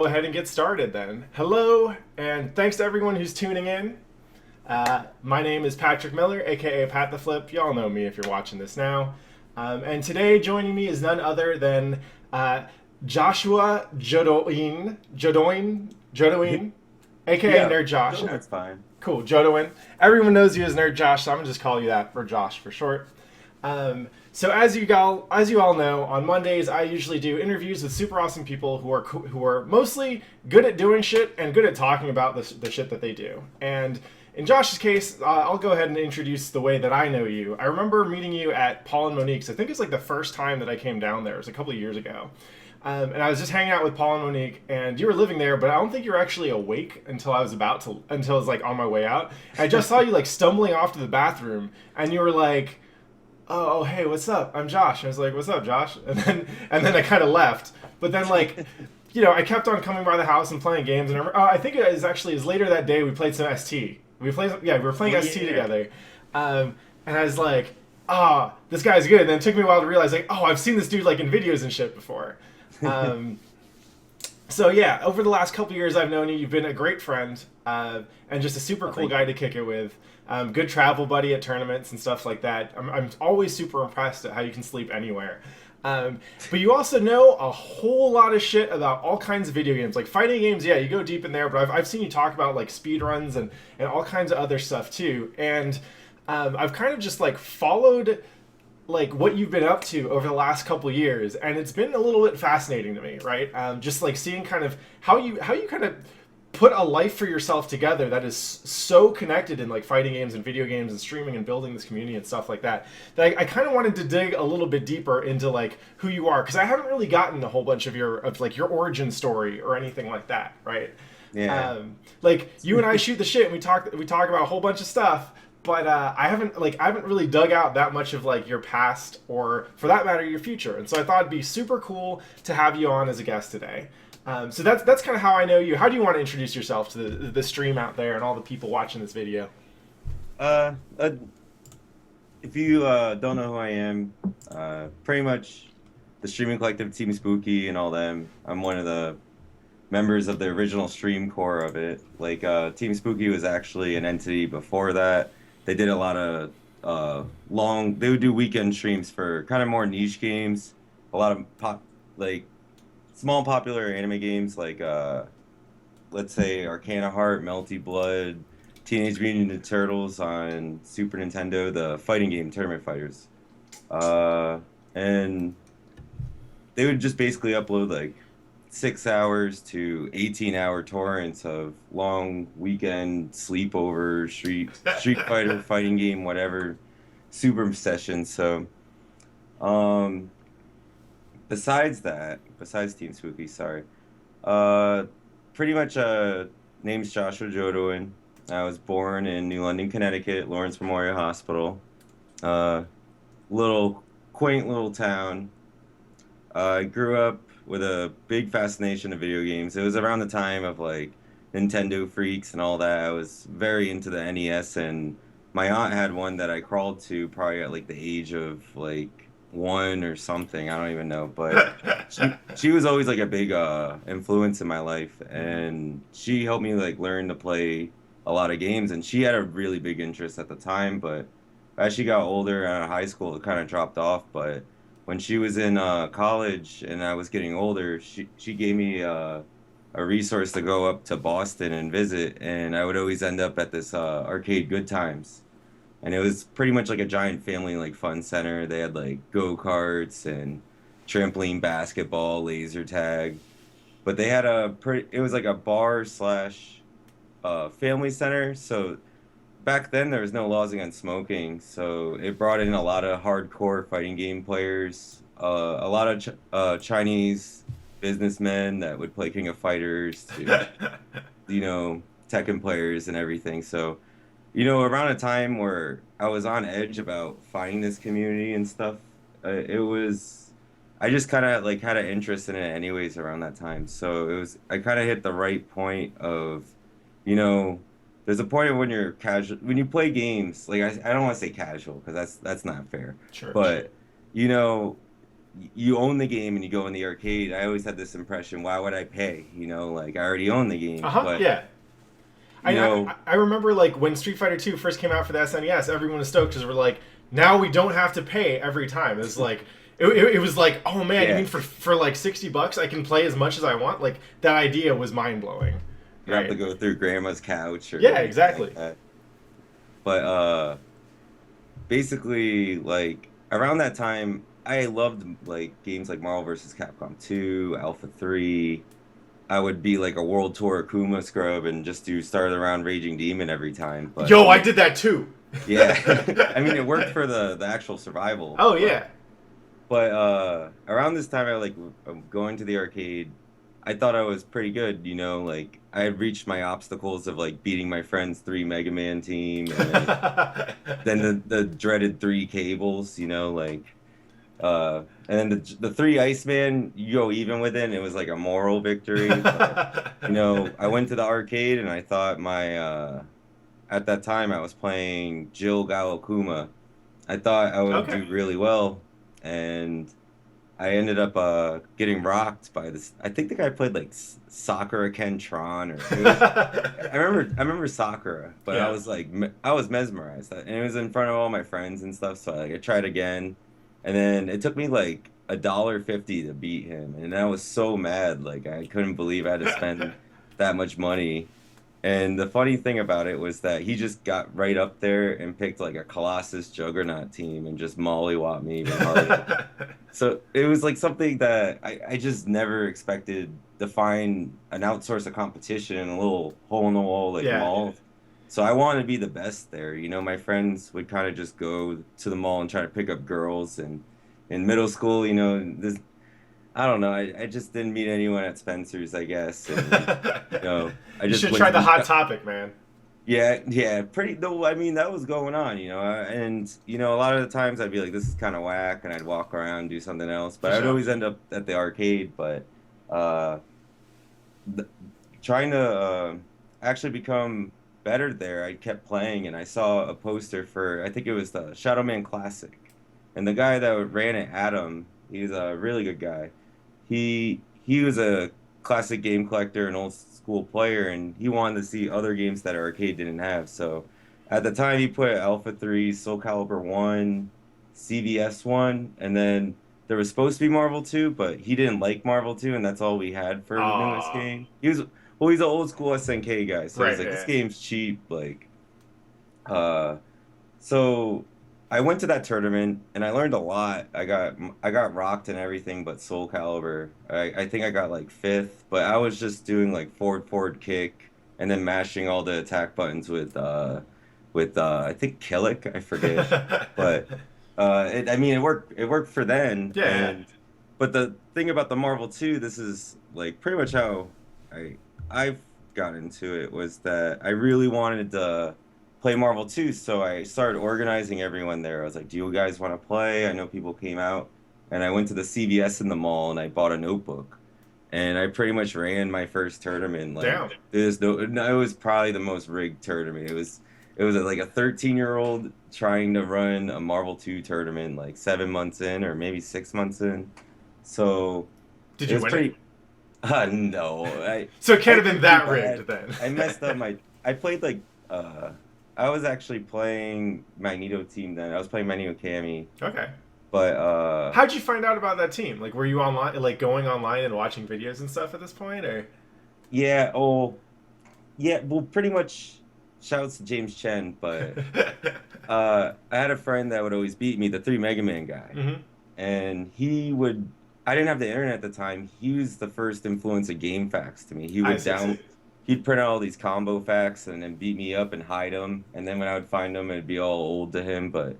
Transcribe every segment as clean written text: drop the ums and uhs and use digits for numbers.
Go ahead and get started then. Hello, and thanks to everyone who's tuning in. My name is Patrick Miller, aka Pat the Flip. Y'all know me if you're watching this now. And today joining me is none other than Joshua Jodoin, aka Yeah, NerdJosh. that's fine. Cool, Jodoin. Everyone knows you as NerdJosh, so I'm gonna just call you that for Josh for short. So as you all know, on Mondays I usually do interviews with super awesome people who are mostly good at doing shit and good at talking about the shit that they do. And in Josh's case, I'll go ahead and introduce the way that I know you. I remember meeting you at Paul and Monique's. I think it's like the first time that I came down there. It was a couple of years ago. And I was just hanging out with Paul and Monique, and you were living there, but I don't think you were actually awake until until I was like on my way out. I just saw you like stumbling off to the bathroom, and you were like, "Oh, hey, what's up? I'm Josh." I was like, "What's up, Josh?" And then I kind of left. But then like, I kept on coming by the house and playing games. And I think it was later that day we played some ST. We were playing Oh ST yeah. together. And I was like, this guy's good. And then it took me a while to realize like, I've seen this dude like in videos and shit before. Um, so yeah, over the last couple years I've known you. You've been a great friend and just a super Oh, cool thank guy you. to kick it with. Good travel buddy at tournaments and stuff like that. I'm always super impressed at how you can sleep anywhere. But you also know a whole lot of shit about all kinds of video games, like fighting games. Yeah, you go deep in there, but I've seen you talk about like speed runs and all kinds of other stuff too. And I've kind of just like followed like what you've been up to over the last couple years, and it's been a little bit fascinating to me, right? Just like seeing kind of how you kind of put a life for yourself together that is so connected in like fighting games and video games and streaming and building this community and stuff like that. That I kind of wanted to dig a little bit deeper into like who you are, because I haven't really gotten a whole bunch of your origin story or anything like that, right? Yeah. Like you and I shoot the shit and we talk about a whole bunch of stuff, but I haven't really dug out that much of like your past or for that matter your future. And so I thought it'd be super cool to have you on as a guest today. So that's kind of how I know you. How do you want to introduce yourself to the stream out there and all the people watching this video? Uh, uh if you don't know who I am, pretty much the streaming collective Team Spooky and all them. I'm one of the members of the original stream core of it. Like Team Spooky was actually an entity before that. They did a lot of long. They would do weekend streams for kind of more niche games. A lot of like small popular anime games like let's say Arcana Heart, Melty Blood, Teenage Mutant Ninja Turtles on Super Nintendo, the fighting game Tournament Fighters. And they would just basically upload like 6 hours to 18-hour torrents of long weekend sleepover Street Fighter fighting game whatever super sessions. So um besides Team Spooky, sorry. Uh, Pretty much, name's Joshua Jodoin. I was born in New London, Connecticut, Lawrence Memorial Hospital. Uh, Little quaint little town. I grew up with a big fascination of video games. It was around the time of like Nintendo Freaks and all that. I was very into the NES, and my aunt had one that I crawled to probably at like the age of like one or something. I don't even know, but she was always like a big influence in my life, and she helped me like learn to play a lot of games. And she had a really big interest at the time, but as she got older out of high school, it kind of dropped off. But when she was in college and I was getting older, she gave me a resource to go up to Boston and visit, and I would always end up at this arcade Good Times, and it was pretty much like a giant family like fun center. They had like go-karts and trampoline basketball, laser tag, but they had it was like a bar slash family center. So back then there was no laws against smoking, so it brought in a lot of hardcore fighting game players, a lot of Chinese businessmen that would play King of Fighters to Tekken players and everything. So around a time where I was on edge about finding this community and stuff, it was I just kind of like had an interest in it anyways around that time. So I kind of hit the right point of, you know, there's a point when you're casual when you play games. Like I don't want to say casual because that's not fair, Sure, sure. but you know you own the game and you go in the arcade. I always had this impression, why would I pay? Like I already own the game. Uh-huh, But yeah. you know, I remember like when Street Fighter 2 first came out for the SNES, everyone was stoked because we're like, now we don't have to pay every time. It was like, it was like, oh man, you yeah, mean for like $60 I can play as much as I want? Like that idea was mind blowing, you have to right? go through grandma's couch or Yeah, anything like exactly. that. But basically, like around that time, I loved like games like Marvel vs. Capcom 2, Alpha 3. I would be like a World Tour Akuma scrub and just do start of the round Raging Demon every time. But Yo, I did that too. yeah, I mean it worked for the actual survival. Oh But yeah. around this time, I like going to the arcade. I thought I was pretty good, like I had reached my obstacles of like beating my friend's three Mega Man team, and then the dreaded three cables, and then the three Iceman, you go even with it, and it was like a moral victory. But I went to the arcade and I thought at that time I was playing Jill Galokuma. I thought I would Okay. do really well, and I ended up getting rocked by this. I think the guy played like Sakura Kentron, or it was. I remember Sakura, but I Yeah. was like I was mesmerized, and it was in front of all my friends and stuff. So I tried again, and then it took me like $1.50 to beat him, and I was so mad. Like I couldn't believe I had to spend that much money. And the funny thing about it was that he just got right up there and picked like a Colossus Juggernaut team and just mollywopped me even harder. So it was like something that I just never expected to find an outsource of competition in a little hole in the wall like Yeah. mall. So I wanted to be the best there. My friends would kind of just go to the mall and try to pick up girls. And in middle school, this I don't know. I just didn't meet anyone at Spencer's, I guess. And I You just should went try to the the Hot Topic, man. yeah, yeah, pretty though. I mean, that was going on, and a lot of the times I'd be like, "This is kind of whack," and I'd walk around, do something else. For But I'd sure. always end up at the arcade. But uh, th trying to actually become better there, I kept playing, and I saw a poster for I think it was the Shadow Man Classic, and the guy that ran it, Adam, he's a really good guy. He was a classic game collector, an old school player, and he wanted to see other games that arcade didn't have. So at the time, he put Alpha 3, Soul Calibur 1, CVS 1, and then there was supposed to be Marvel 2, but he didn't like Marvel 2, and that's all we had for the newest Aw. game. He's an old school SNK guy, so he's Right, like, this yeah. game's cheap. Like, uh, so I went to that tournament and I learned a lot. I got rocked in everything but Soul Calibur. I think I got like fifth, but I was just doing like forward kick and then mashing all the attack buttons with I think Killick, I forget. But I mean it worked for then. Yeah, yeah. And but the thing about the Marvel 2, this is like pretty much how I I've got into it, was that I really wanted to play Marvel 2, so I started organizing everyone there. I was like, "Do you guys want to play?" I know people came out, and I went to the CVS in the mall and I bought a notebook, and I pretty much ran my first tournament. Like, Damn. no, it was probably the most rigged tournament. It was like a 13-year-old trying to run a Marvel 2 tournament, like 7 months in or maybe 6 months in. So Did it you was win it? pretty. No, So it can't I have been did too that rigged bad. then. I messed up my. I played like. I was actually playing Magneto team then. I was playing Magneto Cammy, Okay. but How'd you find out about that team? Like, were you online, like going online and watching videos and stuff at this point, or? yeah. Oh, yeah. Well, pretty much. Shouts to James Chen, but I had a friend that would always beat me, the three Mega Man guy, Hmm. and he would. I didn't have the internet at the time. He was the first influence of game facts to me. He I would see. he'd print out all these combo facts and then beat me up and hide them. And then when I would find them, it'd be all old to him. But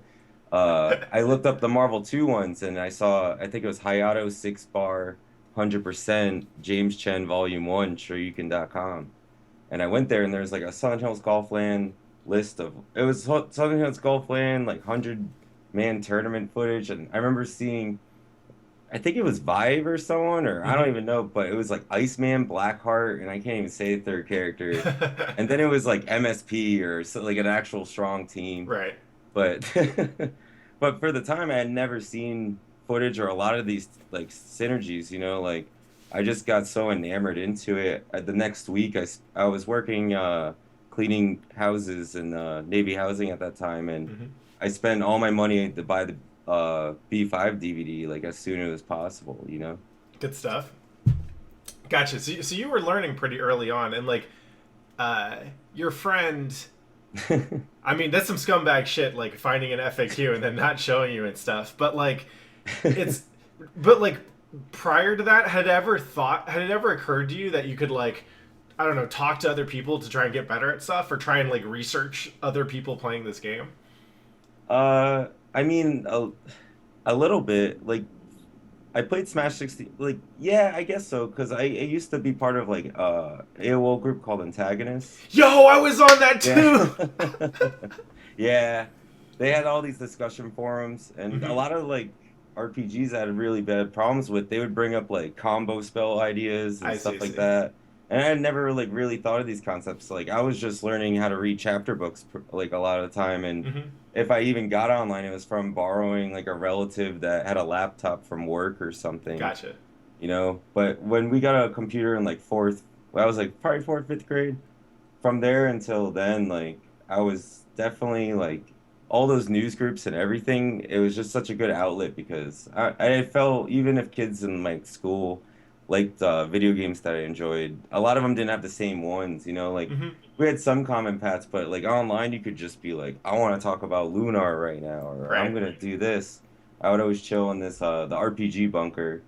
I looked up the Marvel 2 ones and I saw, I think it was Hayato 6 bar 100% James Chen Volume 1, Shoryuken.com. And I went there and there was like a Southern Hills Golfland list of, it was Southern Hills Golfland, like 100-man tournament footage. And I remember seeing, I think it was Vive or someone, or I don't Hmm. even know, but it was like Iceman, Blackheart, and I can't even say the third character. And then it was like MSP or so, like an actual strong team. Right. But but for the time, I had never seen footage or a lot of these like synergies, like I just got so enamored into it. The next week I was working cleaning houses in Navy housing at that time, and Hmm. I spent all my money to buy the B5 DVD like as soon as possible. Good stuff. Gotcha. So you were learning pretty early on, and like uh, your friend. I mean, that's some scumbag shit, like finding an FAQ and then not showing you and stuff. But like, it's, but like, prior to that, had it ever occurred to you that you could like, I don't know, talk to other people to try and get better at stuff, or try and like research other people playing this game? I mean, a little bit. Like, I played Smash 60. Like, yeah, I guess so. Because I used to be part of like AOL group called Antagonists. Yo, I was on that Yeah. too. Yeah. They had all these discussion forums, and a Hmm. lot of like RPGs I had really bad problems with. They would bring up like combo spell ideas and I stuff like see. that. And I had never like really thought of these concepts. Like I was just learning how to read chapter books like a lot of the time, and Hmm. if I even got online, it was from borrowing like a relative that had a laptop from work or something. Gotcha. But when we got a computer in like fourth, well, I was like probably fourth, fifth grade. From there until then, like I was definitely like all those news groups and everything. It was just such a good outlet because I felt even if kids in like school liked video games that I enjoyed, a lot of them didn't have the same ones. Like Hmm. we had some common paths, but like online, you could just be like, I want to talk about Lunar right now, or I'm Right. gonna do this. I would always chill in this the RPG bunker.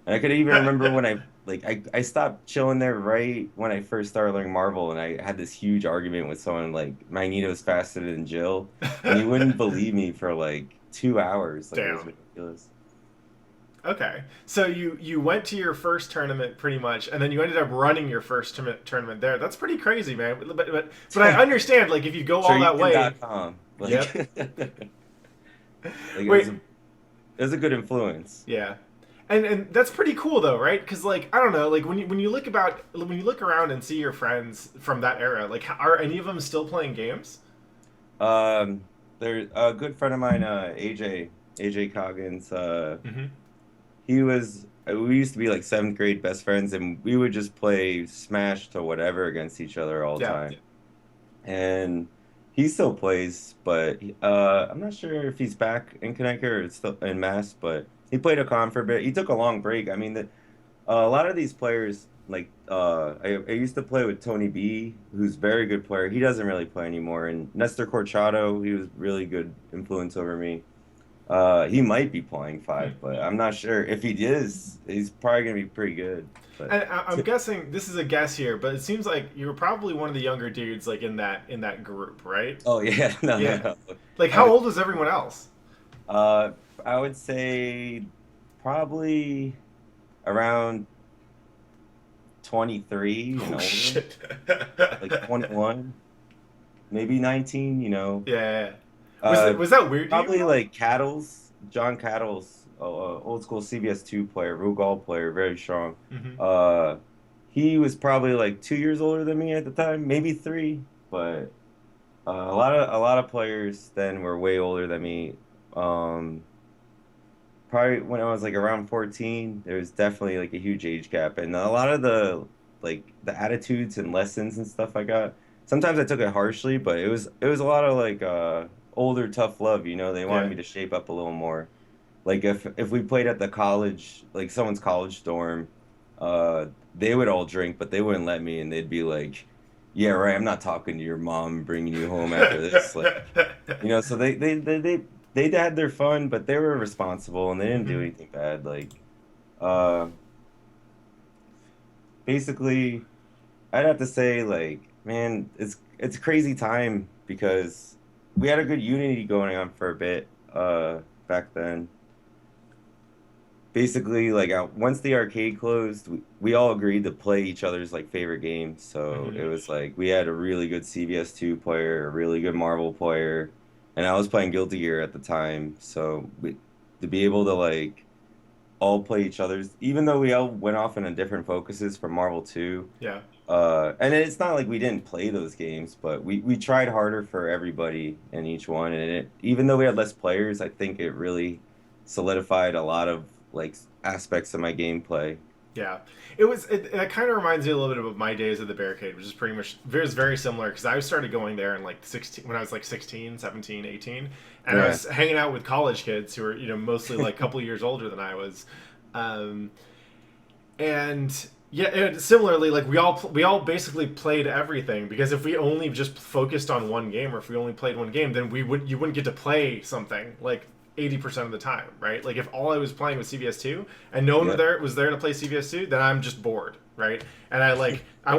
And I could even remember when I stopped chilling there right when I first started learning Marvel, and I had this huge argument with someone like Magneto's faster than Jill, and you wouldn't believe me for like 2 hours. Like it was Damn. ridiculous. Okay, so you went to your first tournament pretty much, and then you ended up running your first tournament there. That's pretty crazy, man. But I understand, like if you go all that way. Shoryuken.com. Like Yep. like it was Wait. a good influence. Yeah. And that's pretty cool though, right? Because like I don't know, like when you look around and see your friends from that era, like are any of them still playing games? There's a good friend of mine, AJ Coggins. Hmm. We used to be like seventh grade best friends, and we would just play Smash to whatever against each other all the Yeah. time. And he still plays, but I'm not sure if he's back in Connecticut or it's still in Mass, but he played a con for a bit. He took a long break. I mean, a lot of these players, like I used to play with Tony B, who's a very good player. He doesn't really play anymore. And Nestor Corchado, he was really good influence over me. He might be playing five, but I'm not sure. If he is, he's probably gonna be pretty good. But And I'm guessing this is a guess here, but it seems like you were probably one of the younger dudes like in that group, right? oh yeah, no, no, Yeah. no. Like I how would, old was everyone else? uh, I would say probably around 23 and Oh older, shit. like 21, maybe 19. Yeah. Uh, Was that weird to you at Probably all? like John Cattles, old school CBS2 player, Rugal player, very strong. Hmm. Uh, he was probably like 2 years older than me at the time, maybe three, but a lot of players then were way older than me. Um, Probably when I was like around 14, there was definitely like a huge age gap, and a lot of the attitudes and lessons and stuff I got. Sometimes I took it harshly, but it was a lot of like older tough love. They wanted Yeah. me to shape up a little more. Like if we played at the college, like someone's college dorm, uh, they would all drink, but they wouldn't let me, and they'd be like, "Yeah, right. I'm not talking to your mom, bringing you home after this." Like, so they had their fun, but they were responsible and they didn't do Hmm. anything bad. Like, uh, basically, I'd have to say, like, man, it's a crazy time because we had a good unity going on for a bit, back then. Basically, like, once the arcade closed, we all agreed to play each other's like favorite games. So Hmm. it was like we had a really good CBS2 player, a really good Marvel player, and I was playing Guilty Gear at the time. So to be able to like all play each other's, even though we all went off in a different focuses for Marvel 2. Yeah. And it's not like we didn't play those games, but we tried harder for everybody in each one. And even though we had less players, I think it really Mm-hmm. solidified a lot of like aspects of my gameplay. Yeah, it kind of reminds me a little bit of my days at the barricade, which is pretty much very similar because I started going there in like 16 when I was like 16, 17, 18, and I Yeah, was hanging out with college kids who were mostly like a couple years older than I was, um, and yeah, and similarly, like we all basically played everything because if we only just focused on one game or if we only played one game, then you wouldn't get to play something like 80% of the time, right? Like if all I was playing was CVS2 and no one yeah. was there to play CVS2, then I'm just bored, right? And I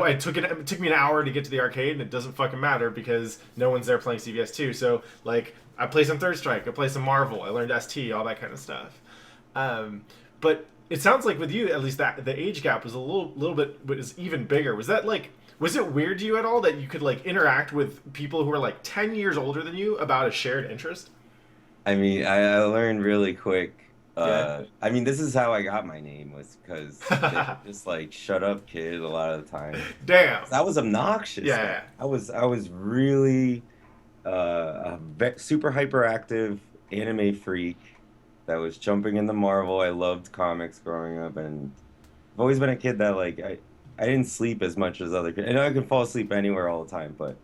it took me an hour to get to the arcade and it doesn't fucking matter because no one's there playing CVS2. So like I play some Third Strike, I play some Marvel, I learned ST, all that kind of stuff. But it sounds like with you, at least that the age gap was a little bit was even bigger. Was that like was it weird to you at all that you could like interact with people who were like 10 years older than you about a shared interest? I mean, I learned really quick. Yeah. I mean, this is how I got my name was because they were just like, "Shut up, kid," a lot of the time. Damn. I was obnoxious, man. Yeah. I was really super hyperactive anime freak that was jumping into Marvel. I loved comics growing up, and I've always been a kid that like I didn't sleep as much as other kids. I know I can fall asleep anywhere all the time, but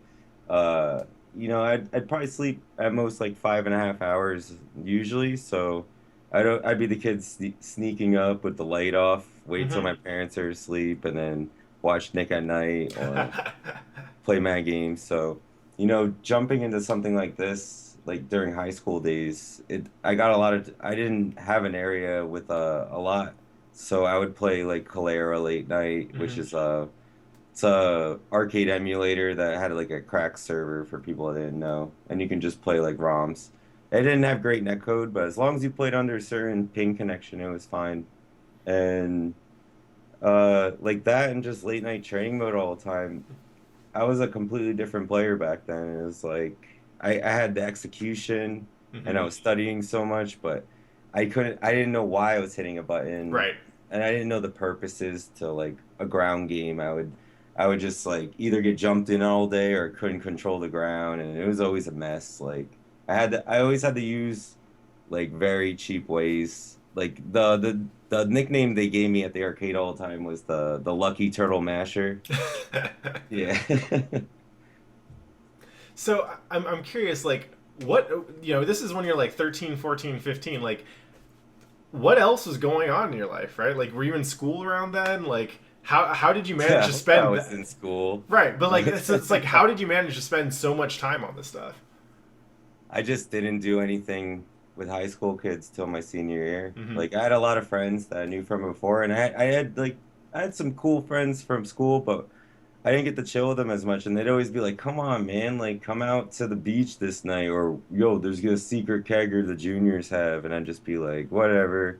uh, I'd probably sleep at most like 5.5 hours usually. So I'd be the kid sneaking up with the light off, wait till Mm-hmm. my parents are asleep, and then watch Nick at Night or play mad games. So, jumping into something like this, like during high school days, I got a lot of, I didn't have an area with a lot. So I would play like Calera late night, which Mm-hmm. is it's a arcade emulator that had like a crack server for people that didn't know, and you can just play like ROMs. It didn't have great netcode, but as long as you played under a certain ping connection, it was fine. And like that and just late night training mode all the time. I was a completely different player back then. It was like I had the execution and I Mm-hmm. was studying so much, but I didn't know why I was hitting a button Right. and I didn't know the purposes to like a ground game. I would just like either get jumped in all day or couldn't control the ground and it was always a mess. Like I always had to use like very cheap ways. Like the nickname they gave me at the arcade all the time was the Lucky Turtle Masher. Yeah. So I'm curious, like, what, this is when you're like 13, 14, 15. Like, what else was going on in your life, right? Like, were you in school around then? Like, how did you manage to Yeah, I spend was that? in school. Right, but like, it's like, how did you manage to spend so much time on this stuff? I just didn't do anything with high school kids till my senior year. Mm-hmm. Like I had a lot of friends that I knew from before, and I had some cool friends from school, but I didn't get to chill with them as much. And they'd always be like, "Come on, man! Like come out to the beach this night," or "Yo, there's a secret kegger the juniors have," and I'd just be like, "Whatever."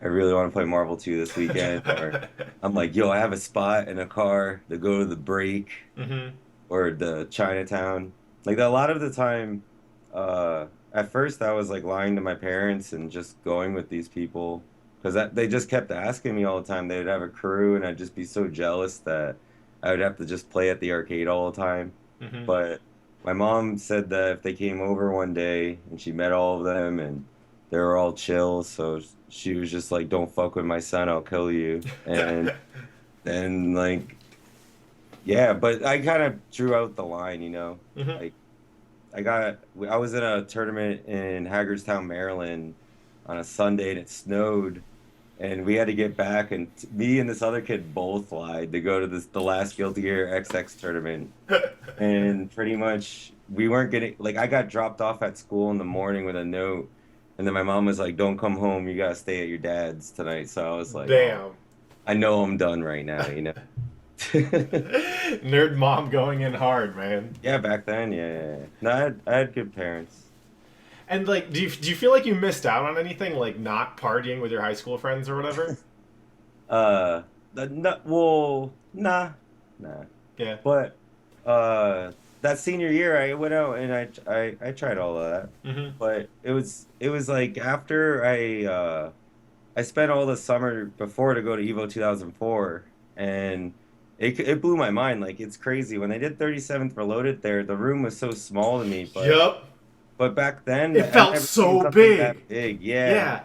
I really want to play Marvel 2 this weekend, or I'm like, "Yo, I have a spot in a car to go to the break." Mm-hmm. Or the Chinatown. Like a lot of the time, at first I was like lying to my parents and just going with these people because they just kept asking me all the time. They would have a crew, and I'd just be so jealous that I would have to just play at the arcade all the time. Mm-hmm. But my mom said that if they came over one day and she met all of them and they were all chill, so she was just like, "Don't fuck with my son, I'll kill you." And then like yeah, but I kind of drew out the line. Mm-hmm. Like I was in a tournament in Hagerstown, Maryland on a Sunday and it snowed and we had to get back and me and this other kid both lied to go to the last Guilty Gear XX tournament. And pretty much we weren't getting like I got dropped off at school in the morning with a note and then my mom was like, "Don't come home, you gotta stay at your dad's tonight." So I was like, "Oh, Damn. I know I'm done right now." Nerd mom going in hard, man. Yeah, back then, yeah. No, I had good parents. And like, do you feel like you missed out on anything, like not partying with your high school friends or whatever? No, well, nah. Yeah. But that senior year, I went out and I tried all of that. Mm-hmm. But it was like after I spent all the summer before to go to Evo 2004, and it blew my mind. Like it's crazy when they did 37th Reloaded there. The room was so small to me, but Yup. But back then, It I'd felt never seen so something big. that big. Yeah. Yeah.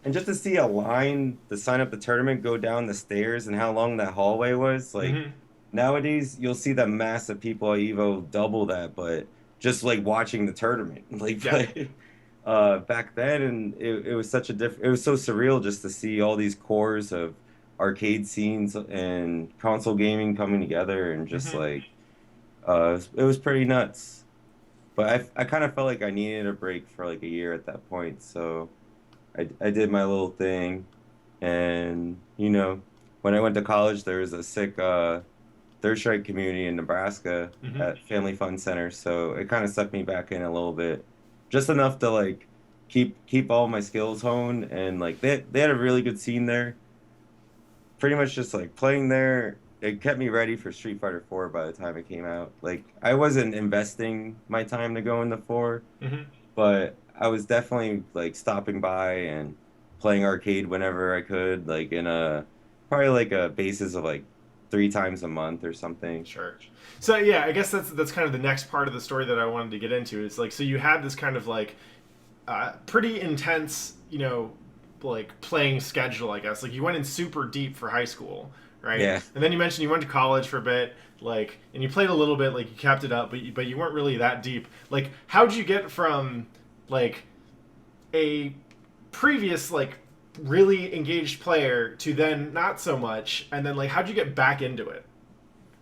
And just to see a line to sign up the tournament go down the stairs and how long that hallway was, like Hmm. nowadays you'll see the mass of people at Evo double that, but just like watching the tournament, like Yeah. play back then, and it was such a it was so surreal just to see all these cores of arcade scenes and console gaming coming together and just Hmm. like it was pretty nuts. But I kind of felt like I needed a break for like a year at that point, so I did my little thing, and when I went to college, there was a sick Third Strike community in Nebraska Hmm. at Family Fun Center, so it kind of sucked me back in a little bit, just enough to like keep all my skills honed, and like they had a really good scene there. Pretty much just like playing there, it kept me ready for Street Fighter 4 by the time it came out. Like I wasn't investing my time to go into 4, Hmm. but I was definitely like stopping by and playing arcade whenever I could, like in a probably like a basis of like 3 times a month or something. Sure. So yeah, I guess that's kind of the next part of the story that I wanted to get into. Is like, so you had this kind of like pretty intense, like playing schedule, I guess. Like you went in super deep for high school, right? Yeah. And then you mentioned you went to college for a bit, like, and you played a little bit, like you kept it up, but you weren't really that deep. Like, how'd you get from like a previous like really engaged player to then not so much, and then like how'd you get back into it,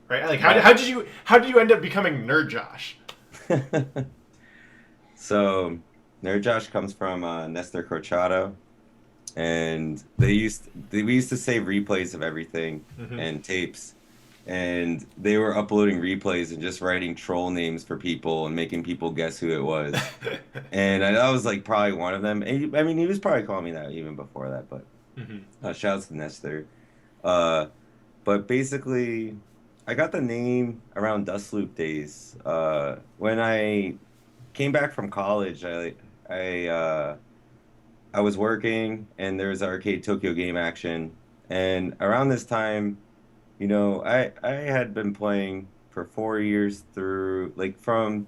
right? Like Uh, how did you end up becoming Nerd Josh? so NerdJosh comes from Nestor Corchado, and we used to save replays of everything Hmm. and tapes, and they were uploading replays and just writing troll names for people and making people guess who it was. And I was like probably one of them. And I mean, he was probably calling me that even before that, but Hmm. shouts to Nestor. Uh, but basically, I got the name around Dust Loop days. When I came back from college, I I was working and there was arcade Tokyo Game Action, and around this time, I had been playing for 4 years through like from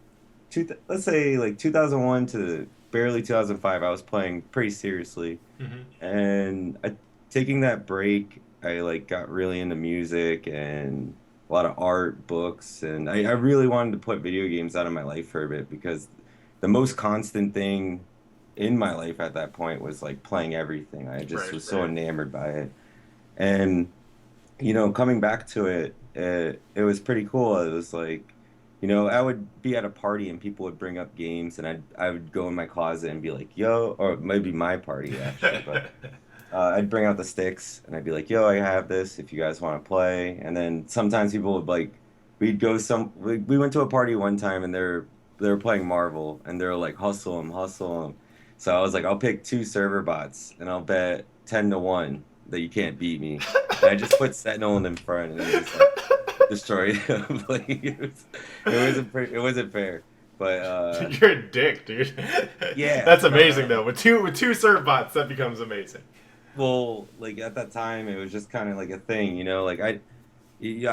let's say like 2001 to barely 2005. I was playing pretty seriously, Hmm. and taking that break, I like got really into music and a lot of art, books, and I really wanted to put video games out of my life for a bit because the most constant thing in my life at that point was like playing everything. I just Right, was so right. enamored by it. And coming back to it was pretty cool. It was like, I would be at a party and people would bring up games, and I would go in my closet and be like, "Yo," or maybe my party actually, but I'd bring out the sticks and I'd be like, "Yo, I have this if you guys want to play." And then sometimes people would like, we went to a party one time and they were playing Marvel and they're like, hustle 'em." So I was like, "I'll pick 2 server bots and I'll bet 10 to 1 that you can't beat me." And I just put Sentinel in front and then just like destroyed him. Like it wasn't fair. But You're a dick, dude. yeah, That's amazing though. With two serve bots, that becomes amazing. well, like at that time, it was just kind of like a thing, Like I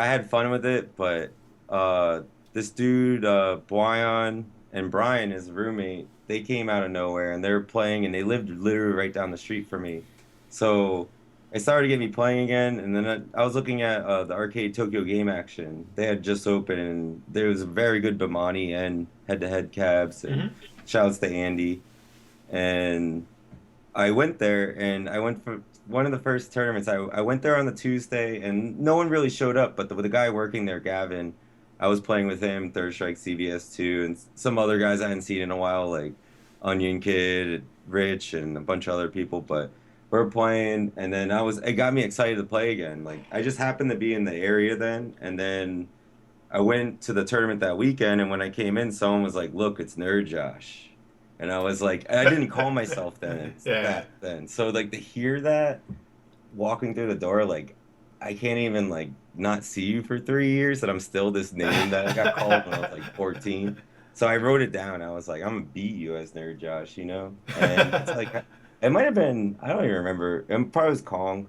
had fun with it, but uh, this dude, Boyan and Brian, his roommate, they came out of nowhere and they were playing, and they lived literally right down the street from me. So it started to get me playing again, and then I was looking at the arcade Tokyo Game Action. They had just opened, and there was a very good Bamani and head-to-head cabs, and Hmm. shouts to Andy. And I went there and I went for one of the first tournaments. I went there on the Tuesday and no one really showed up, but the guy working there, Gavin, I was playing with him, Third Strike CVS 2, and some other guys I hadn't seen in a while, like Onion Kid, Rich, and a bunch of other people. But we're playing, and then it got me excited to play again. Like I just happened to be in the area then, and then I went to the tournament that weekend, and when I came in, someone was like, "Look, it's Nerd Josh," and I was like, I didn't call myself Yeah. that then. So like to hear that walking through the door, like I can't even like not see you for 3 years, and I'm still this name that I got called when I was like 14. So I wrote it down. I was like, I'm gonna beat you as Nerd Josh. And it's like it might have been, I don't even remember. It probably was Kong,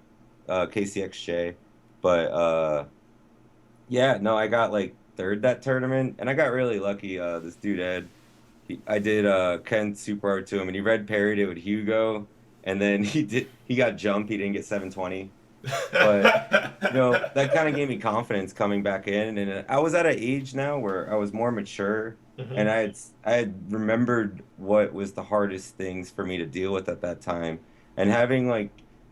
KCXJ, but yeah, no, I got like third that tournament, and I got really lucky. This dude Ed, I did Ken super hard to him, and he red parried it with Hugo, and then he got jumped. He didn't get 720, but that kind of gave me confidence coming back in. And I was at an age now where I was more mature, Hmm. and I had remembered what was the hardest things for me to deal with at that time. And having like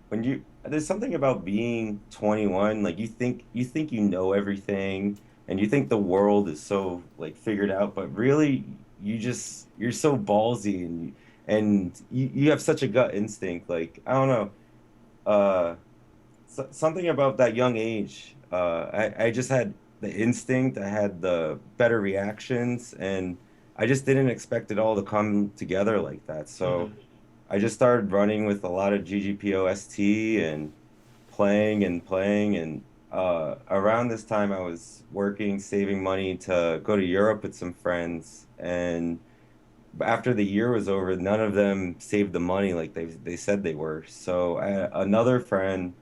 when you there's something about being 21, like you think you know everything, and you think the world is so like figured out, but really you're so ballsy, and you have such a gut instinct. Like I don't know. Something about that young age. I just had the instinct, I had the better reactions, and I just didn't expect it all to come together like that. Hmm. So I just started running with a lot of GGPOST and playing and playing. And around this time, I was working, saving money to go to Europe with some friends. And after the year was over, none of them saved the money like they said they were. So another friend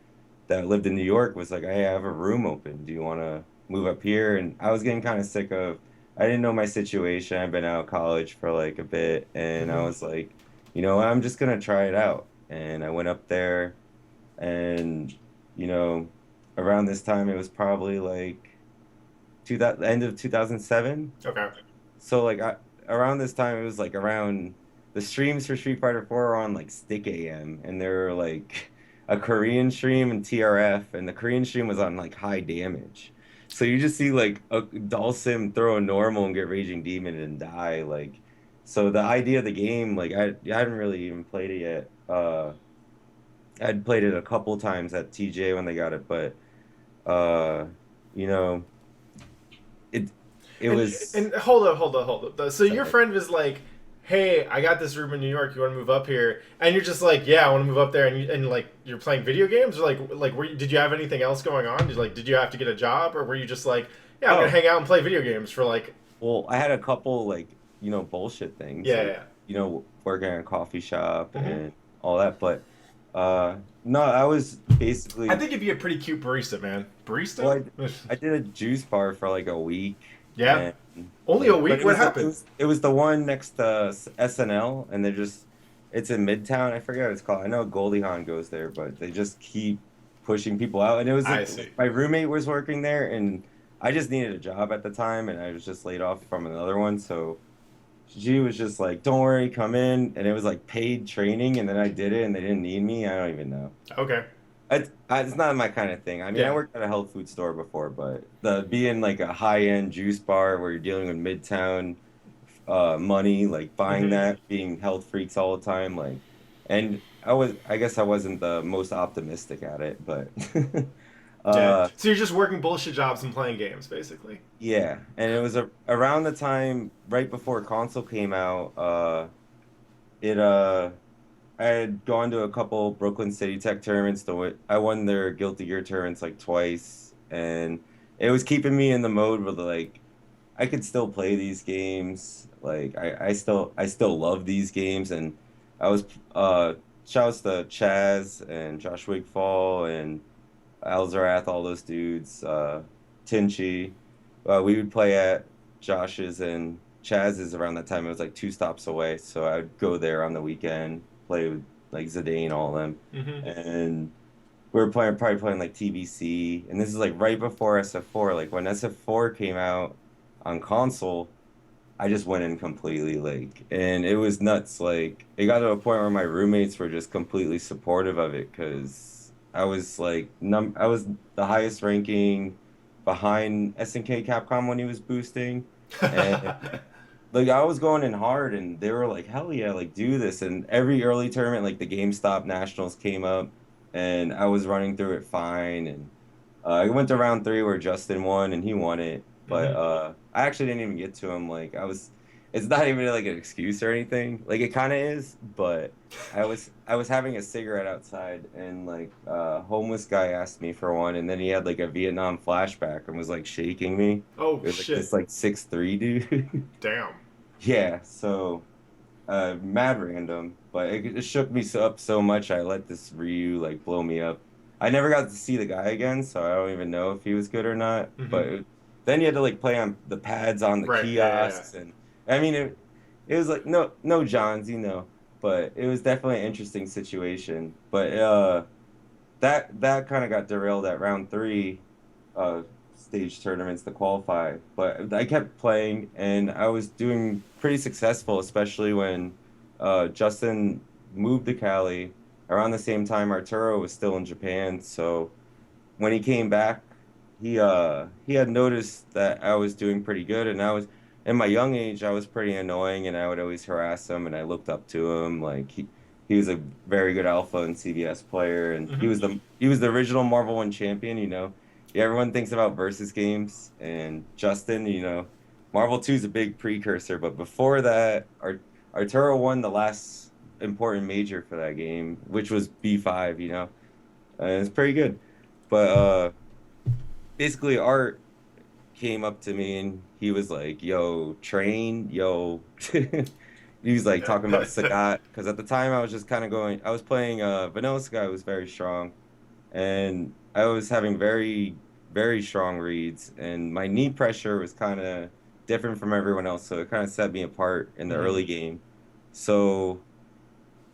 that lived in New York was like, "Hey, I have a room open. Do you want to move up here?" And I was getting kind of sick of, I didn't know my situation. I've been out of college for like a bit, and I Hmm. was like, I'm just gonna try it out. And I went up there, and you know, around this time, it was probably like end of 2007. Okay. So like around this time, it was like around the streams for Street Fighter 4 are on like Stick AM, and they were like a Korean stream and TRF, and the Korean stream was on like high damage. So you just see like a Dhalsim throw a normal and get Raging Demon and die. Like, so the idea of the game, like I hadn't really even played it yet. I'd played it a couple times at TJ when they got it, but uh, you know, it it And was. and hold up. So your Sorry. friend was like, "Hey, I got this room in New York. You want to move up here?" And you're just like, "Yeah, I want to move up there." And like you're playing video games, or did you have anything else going on? Did you have to get a job, or were you just like, "Yeah, I'm gonna Oh, hang out and play video games for like." well, I had a couple like, bullshit things Yeah, like, yeah. working at a coffee shop Yeah. Hmm. and all that. But no, I was I basically, think you'd be a pretty cute barista, man. well, Barista? I did a juice bar for like a week, Yeah. and Only a like, but week. it What was it happened? was it was the one next to SNL, and it's in Midtown. I forget what it's called. I know Goldie Hawn goes there, but they just keep pushing people out. And it was I like see. my roommate was working there, and I just needed a job at the time, and I was just laid off from another one. So she was just like, "Don't worry, come in." And it was like paid training, and then I did it, and they didn't need me. I don't even know. Okay. It's not my kind of thing. I mean, I Yeah. worked at a health food store before, but the being like a high-end juice bar where you're dealing with Midtown money, like buying Hmm. that, being health freaks all the time, like, and I guess I wasn't the most optimistic at it, but Yeah. uh, So you're just working bullshit jobs and playing games, basically. yeah, and it was around the time right before console came out. It I had gone to a couple Brooklyn City Tech tournaments. I won their Guilty Gear tournaments like twice, and it was keeping me in the mode where like I could still play these games. Like I still love these games, and I was shouts to Chaz and Josh Wigfall and Alzarath, all those dudes, Tinchy. We would play at Josh's and Chaz's around that time. It was like two stops away, so I would go there on the weekend, play with like Zidane, all of them, Hmm. and we were probably playing like TBC, and this is like right before SF4. Like when SF4 came out on console, I just went in completely like, and it was nuts. Like it got to a point where my roommates were just completely supportive of it because I was like, I was the highest ranking behind SNK Capcom when he was boosting, and like I was going in hard, and they were like, "Hell yeah, like do this!" And every early tournament, like the GameStop Nationals came up, and I was running through it fine. And I went to round three where Justin won, and he won it. But Hmm. I actually didn't even get to him. Like I was, it's not even like an excuse or anything. Like it kind of is, but I was having a cigarette outside, and like a homeless guy asked me for one, and then he had like a Vietnam flashback and was like shaking me. Oh It was like shit! this like 6'3" dude. Damn. Yeah, so mad random, but it shook me up so much I let this Ryu like blow me up. I never got to see the guy again, so I don't even know if he was good or not. Hmm. But then you had to like play on the pads on the Right. Yeah. Yeah. kiosks, and I mean it was like no Johns, but it was definitely an interesting situation. But that kind of got derailed at round three, uh, stage tournaments to qualify. But I kept playing, and I was doing pretty successful, especially when Justin moved to Cali around the same time Arturo was still in Japan. So when he came back, he had noticed that I was doing pretty good, and I was in my young age, I was pretty annoying, and I would always harass him, and I looked up to him. Like he was a very good alpha and CBS player, and Hmm. he was the original Marvel One champion. Yeah, everyone thinks about versus games, and Justin, Marvel Two is a big precursor, but before that, Arturo won the last important major for that game, which was B5. And it's pretty good. But basically, Art came up to me and he was like, "Yo, train, yo." He was like talking about Sagat because at the time I was just kind of going. I was playing Vanilla Sky was very strong, and I was having very strong reads, and my knee pressure was kind of different from everyone else, so it kind of set me apart in the Hmm. early game. So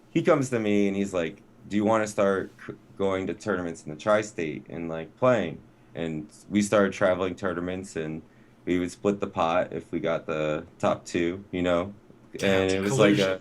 he comes to me and he's like, "Do you want to start going to tournaments in the tri-state and like playing?" And we started traveling tournaments, and we would split the pot if we got the top two. Damn, And dude, it was like collusion. a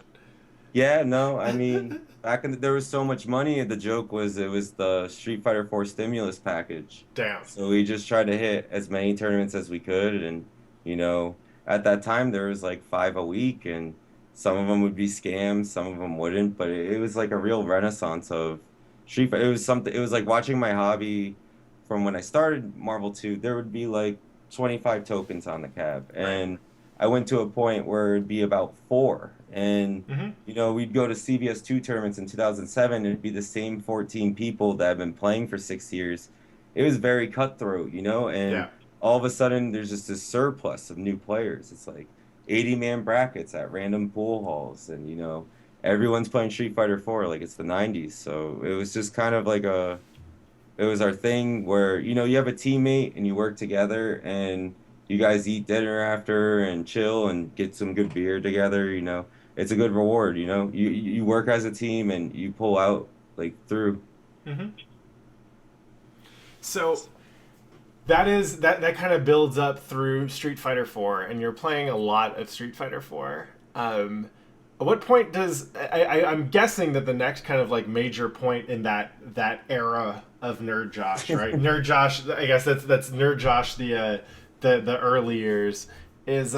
yeah, no, I mean, there was so much money, and the joke was it was the Street Fighter 4 stimulus package. Damn. So we just tried to hit as many tournaments as we could, and you know, at that time there was like five a week, and some of them would be scams, some of them wouldn't, but it was like a real renaissance of Street Fighter. It was something. It was like watching my hobby from when I started Marvel 2. There would be like 25 tokens on the cab, Right. and I went to a point where it'd be about four, and Hmm. we'd go to CBS 2 tournaments in 2007, and it'd be the same 14 people that have been playing for 6 years. It was very cutthroat, Yeah. and all of a sudden there's just this surplus of new players. It's like 80-man brackets at random pool halls, and everyone's playing Street Fighter 4 like it's the 90s. So it was just kind of like it was our thing where you have a teammate and you work together and you guys eat dinner after and chill and get some good beer together. It's a good reward. You work as a team and you pull out like through. Hmm. So that kind of builds up through Street Fighter 4, and you're playing a lot of Street Fighter 4. At what point does I'm guessing that the next kind of like major point in that era of Nerd Josh, right? Nerd Josh, I guess that's Nerd Josh the early years is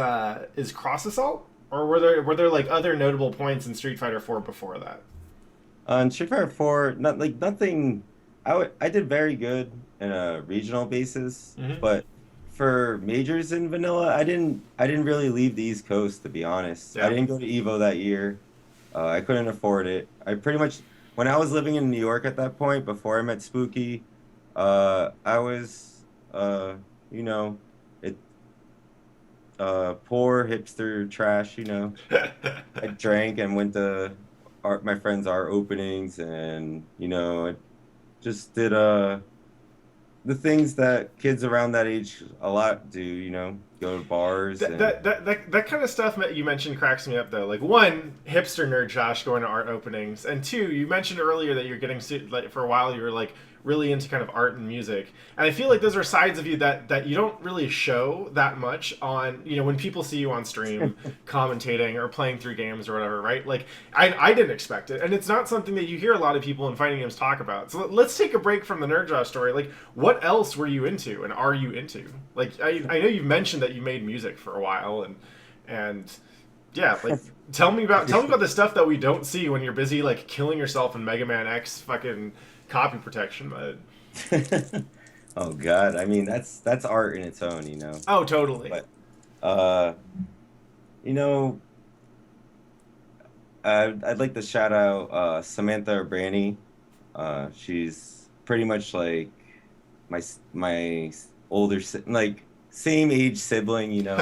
Cross Assault, or were there like other notable points in Street Fighter 4 before that? On Street Fighter 4, not like nothing. I did very good in a regional basis, Hmm. but for majors in vanilla, I didn't really leave the East Coast, to be honest. I Yeah. didn't go to Evo that year. I couldn't afford it. I pretty much when I was living in New York at that point before I met Spooky, I was you know it poor hipster trash. I drank and went to my friends' art openings, and I just did the things that kids around that age a lot do. Go to bars That, and that, that, that, that kind of stuff that you mentioned cracks me up though. Like, one, hipster nerd Josh going to art openings, and two, you mentioned earlier that you're getting like for a while you were like really into kind of art and music, and I feel like those are sides of you that you don't really show that much on when people see you on stream commentating or playing through games or whatever, right? Like I didn't expect it, and it's not something that you hear a lot of people in fighting games talk about. So let's take a break from the nerd Josh story. Like, what else were you into, and are you into? Like, I know you've mentioned that you made music for a while, and yeah, like tell me about the stuff that we don't see when you're busy like killing yourself in Mega Man X fucking copy protection mode. oh God, I mean that's art in its own. Oh, totally. But uh, you know, I'd like to shout out Samantha Brani. She's pretty much like my older like same age sibling. I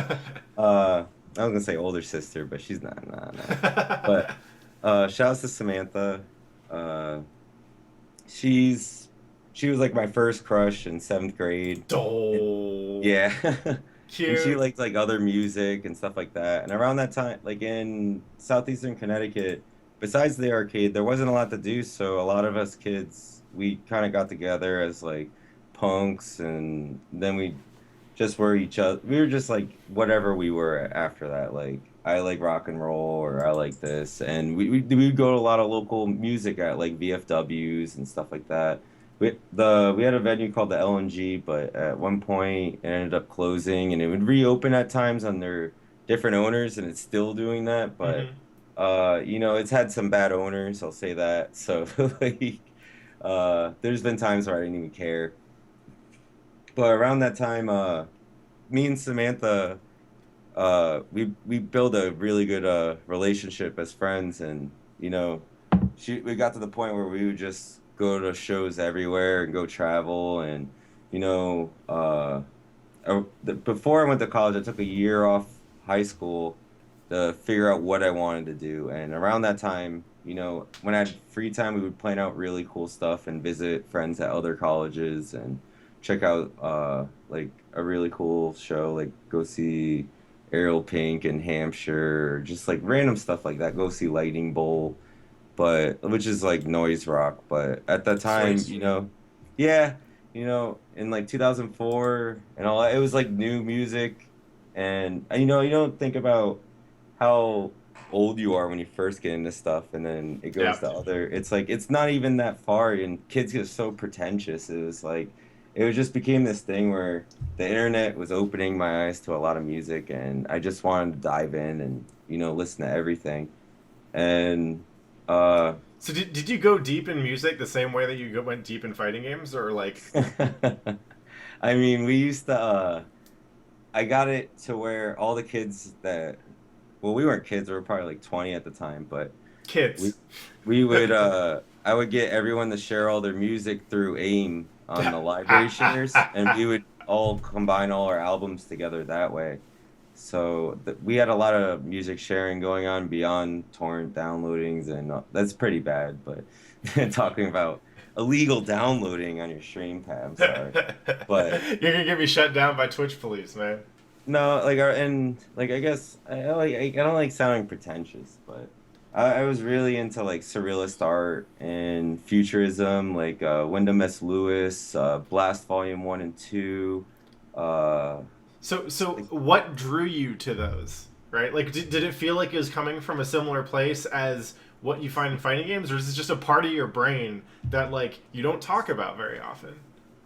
was gonna say older sister, but she's not. Nah, nah. But shouts to Samantha. Uh, she's she was like my first crush in seventh grade. And, Dole. yeah, and she Cute. liked like other music and stuff like that. And around that time, like in southeastern Connecticut, besides the arcade, there wasn't a lot to do, so a lot of us kids, we kind of got together as like punks, and then we just were each other. We were just like whatever we were after that. Like I like rock and roll, or I like this, and we would go to a lot of local music at like VFWs and stuff like that. We had a venue called the LNG, but at one point it ended up closing, and it would reopen at times under different owners, and it's still doing that, but. Hmm. It's had some bad owners, I'll say that. So like there's been times where I didn't even care. But around that time, me and Samantha, we built a really good relationship as friends, and we got to the point where we would just go to shows everywhere and go travel, and you know, before I went to college, I took a year off high school to figure out what I wanted to do. And around that time, when I had free time, we would plan out really cool stuff and visit friends at other colleges and check out like a really cool show, like go see Ariel Pink in Hampshire, or just like random stuff like that. Go see Lightning Bolt, but which is like noise rock. But at that time, Sweet. yeah, in like 2004 and all that, it was like new music, and you don't think about how old you are when you first get into stuff, and then it goes Yeah. to other. It's like it's not even that far, and kids get so pretentious. It just became this thing where the internet was opening my eyes to a lot of music, and I just wanted to dive in and listen to everything. And uh, So did you go deep in music the same way that went deep in fighting games, or like I mean, we used to. I got it to where all the kids that well, we weren't kids, we were probably like 20 at the time, but we kids? we would I would get everyone to share all their music through AIM on the library shares, and we would all combine all our albums together that way. So we had a lot of music sharing going on beyond torrent downloadings, and that's pretty bad. But talking about illegal downloading on your stream pad, I'm sorry, but You're gonna get me shut down by Twitch police, man. no, like and like I guess I don't like sounding pretentious, but I was really into like surrealist art and futurism, like Wyndham S. Lewis, Blast Volume 1 and 2. Uh, So like, what drew you to those? Right? Like, did it feel like it was coming from a similar place as what you find in fighting games, or is this just a part of your brain that like you don't talk about very often?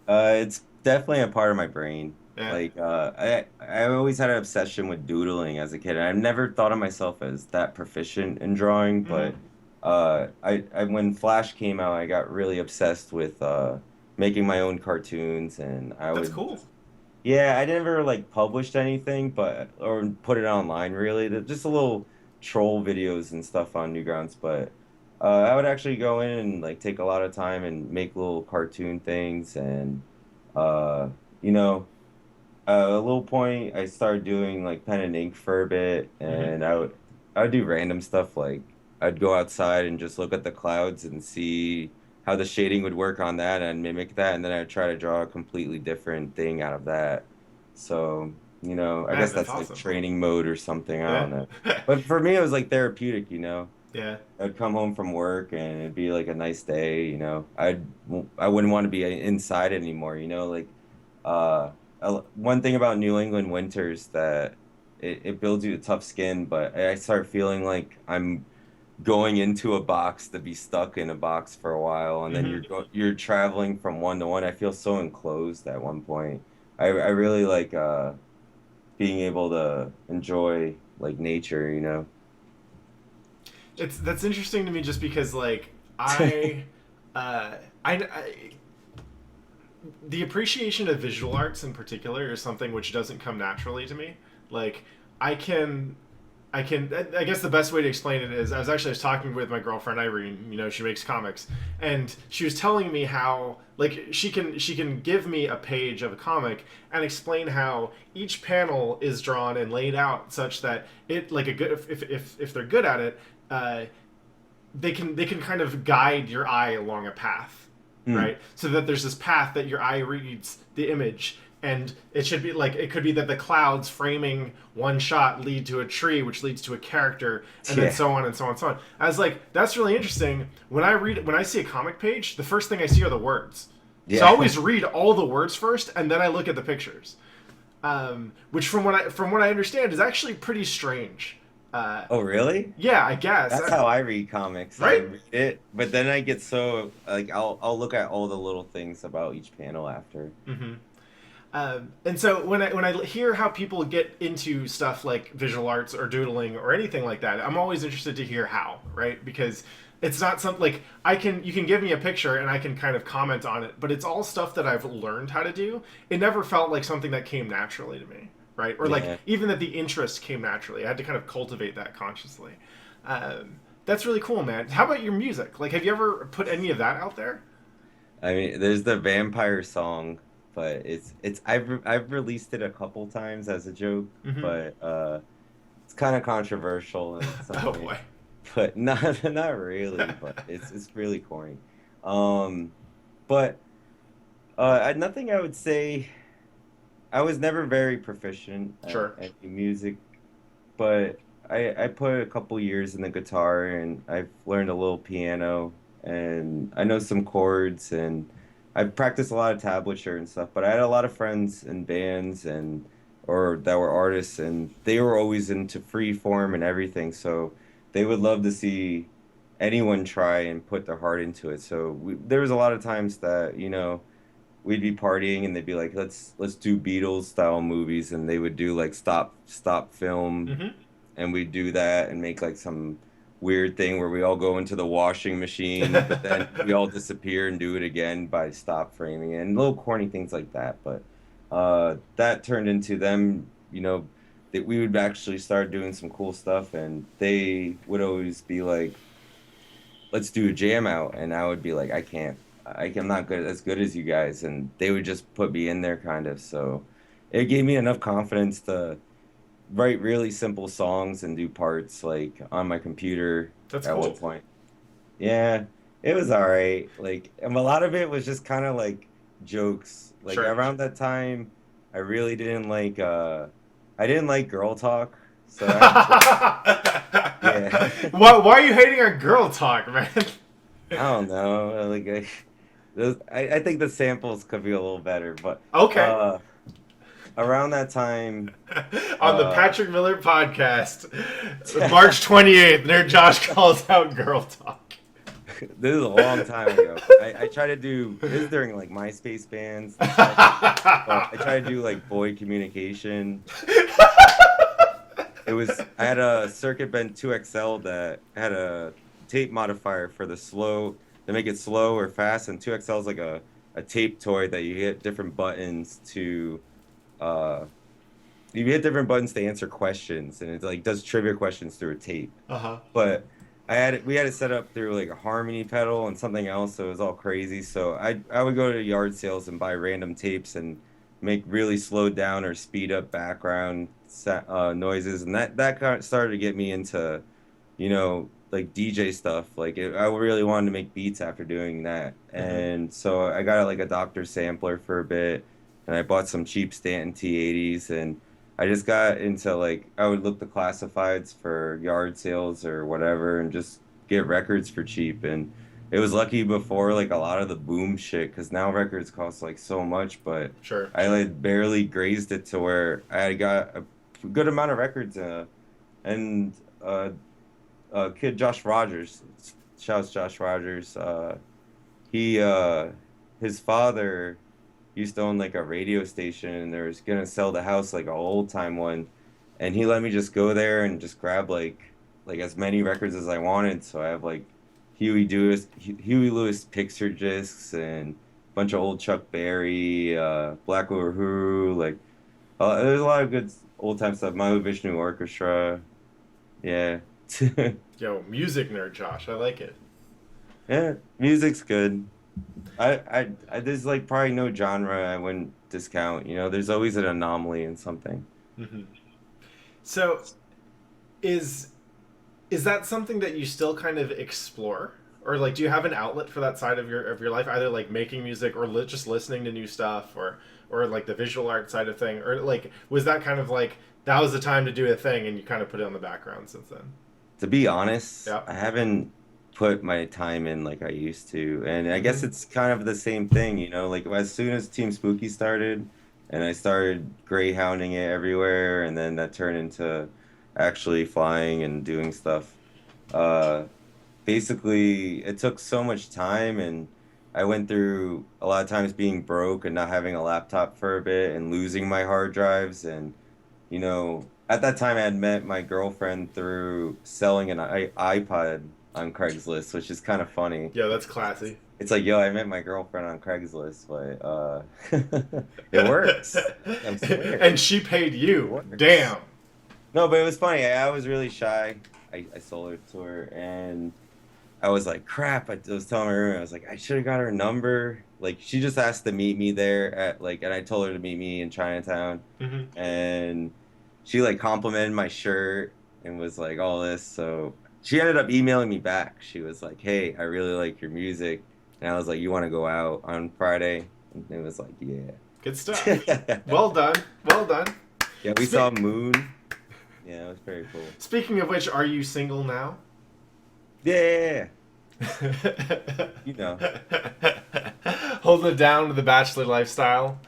it's definitely a part of my brain. Yeah. Like I always had an obsession with doodling as a kid. And I've never thought of myself as that proficient in drawing, Hmm. but I when Flash came out, I got really obsessed with making my own cartoons, and I That's would cool. yeah, I never like published anything, but or put it online really. Just a little troll videos and stuff on Newgrounds, but I would actually go in and like take a lot of time and make little cartoon things, and uh, you know, at a little point I started doing like pen and ink for a bit, Hmm. and I would do random stuff like I'd go outside and just look at the clouds and see how the shading would work on that and mimic that, and then I'd try to draw a completely different thing out of that. So, I Man, guess that's that's like awesome. training mode or something. I Yeah. don't know. But for me, it was like therapeutic. Yeah. I'd come home from work and it'd be like a nice day. I wouldn't want to be inside anymore. Like one thing about New England winters that it builds you a tough skin, but I start feeling like I'm going into a box to be stuck in a box for a while, and then Hmm. you're traveling from one to one. I feel so enclosed at one point. I really like being able to enjoy like nature. It's that's interesting to me just because like I, uh, I the appreciation of visual arts in particular is something which doesn't come naturally to me. Like I can I guess the best way to explain it is I was talking with my girlfriend Irene, she makes comics, and she was telling me how like she can give me a page of a comic and explain how each panel is drawn and laid out such that it like a good if they're good at it, they can kind of guide your eye along a path, Hmm. right? So that there's this path that your eye reads the image, and it should be like it could be that the clouds framing one shot lead to a tree, which leads to a character, and then Yeah. so on and so on and so on. I was like, that's really interesting. When I see a comic page, the first thing I see are the words. So I Yeah. always read all the words first, and then I look at the pictures. Which from what I understand is actually pretty strange. Oh, really? Yeah, I guess. That's how I read comics. I Right? read it, but then I get so like I'll look at all the little things about each panel after. And so when I hear how people get into stuff like visual arts or doodling or anything like that, I'm always interested to hear how, right? Because it's not something like you can give me a picture and I can kind of comment on it, but it's all stuff that I've learned how to do. It never felt like something that came naturally to me, right? Or like Yeah. even that the interest came naturally. I had to kind of cultivate that consciously. That's really cool, man. How about your music? Like, have you ever put any of that out there? I mean, there's the vampire song, but I've released it a couple times as a joke, Mm-hmm. but it's kind of controversial in some Oh ways. boy. But not really, but it's really corny. Um, but nothing I would say. I was never very proficient Sure. at music, but I put a couple years in the guitar and I've learned a little piano and I know some chords and I've practiced a lot of tablature and stuff, but I had a lot of friends in bands and or that were artists and they were always into free form and everything, so they would love to see anyone try and put their heart into it. So there was a lot of times that, we'd be partying and they'd be like, let's do Beatles style movies, and they would do like stop film, Mm-hmm. and we'd do that and make like some weird thing where we all go into the washing machine, but then we all disappear and do it again by stop framing it, and little corny things like that. But that turned into them, that we would actually start doing some cool stuff, and they would always be like, let's do a jam out, and I would be like, I'm not good as good as you guys, and they would just put me in there kind of. So it gave me enough confidence to write really simple songs and do parts like on my computer That's at one cool. point. Yeah, it was all right. Like, and a lot of it was just kind of like jokes. Like Sure. around that time, I really didn't like I didn't like girl talk, so I had to, yeah. Why are you hating on girl talk, man? I don't know. Like I think the samples could be a little better, but Okay. uh around that time, On the uh Patrick Miller podcast, March 28th, Nerd Josh calls out girl talk. this is a long time ago. I try to do this is during like MySpace bands and stuff. I try to do like boy communication. I had a Circuit Bend 2XL that had a tape modifier for the slow to make it slow or fast, and 2XL is like a tape toy that you hit different buttons to uh to answer questions, and it like does trivia questions through a tape. Uh huh. But we had it set up through like a harmony pedal and something else, so it was all crazy. So I would go to yard sales and buy random tapes and make really slowed down or speed up background noises, and that kind of started to get me into, like DJ stuff. Like I really wanted to make beats after doing that, Mm-hmm. and so I got like a Doctor sampler for a bit, and I bought some cheap Stanton T80s, and I just got into like I would look the classifieds for yard sales or whatever, and just get records for cheap. And it was lucky before like a lot of the boom shit, because now records cost like so much, but Sure. I like barely grazed it to where I got a good amount of records. And kid Josh Rogers, shouts Josh Rogers. He his father used to own like a radio station, and they was gonna sell the house like an old time one, and he let me just go there and just grab like as many records as I wanted. So I have like Huey Lewis picture discs and a bunch of old Chuck Berry, Black Uhuru, like there's a lot of good old time stuff. Mahu Vishnu Orchestra, yeah. Yo, music nerd Josh. I like it. Yeah, music's good. There's like probably no genre I wouldn't discount. There's always an anomaly in something. Mm-hmm. So, is is that something that you still kind of explore, or like do you have an outlet for that side of your life, either like making music or just listening to new stuff, or like the visual art side of thing, or like was that kind of like that was the time to do a thing and you kind of put it on the background since then? To be honest, Yeah. I haven't put my time in like I used to. And I guess Mm-hmm. it's kind of the same thing, like as soon as Team Spooky started and I started greyhounding it everywhere, and then that turned into actually flying and doing stuff. Uh, Basically, it took so much time, and I went through a lot of times being broke and not having a laptop for a bit and losing my hard drives. And at that time, I had met my girlfriend through selling an iPod on Craigslist, which is kind of funny. Yeah, that's classy. It's like, yo, I met my girlfriend on Craigslist, but it works. I swear, And she paid it you. works. Damn. No, but it was funny. I was really shy. I sold it to her, and I was like, crap. I was telling my roommate, I was like, I should have got her number. Like, she just asked to meet me there and I told her to meet me in Chinatown, Mm-hmm. and she like complimented my shirt and was like all this. So she ended up emailing me back. She was like, "Hey, I really like your music," and I was like, "You want to go out on Friday?" And it was like, "Yeah." Good stuff. Well done. Well done. Yeah, we saw Spe- Moon. Yeah, it was very cool. Speaking of which, are you single now? Yeah, yeah, yeah. You know. Holding it down to the bachelor lifestyle.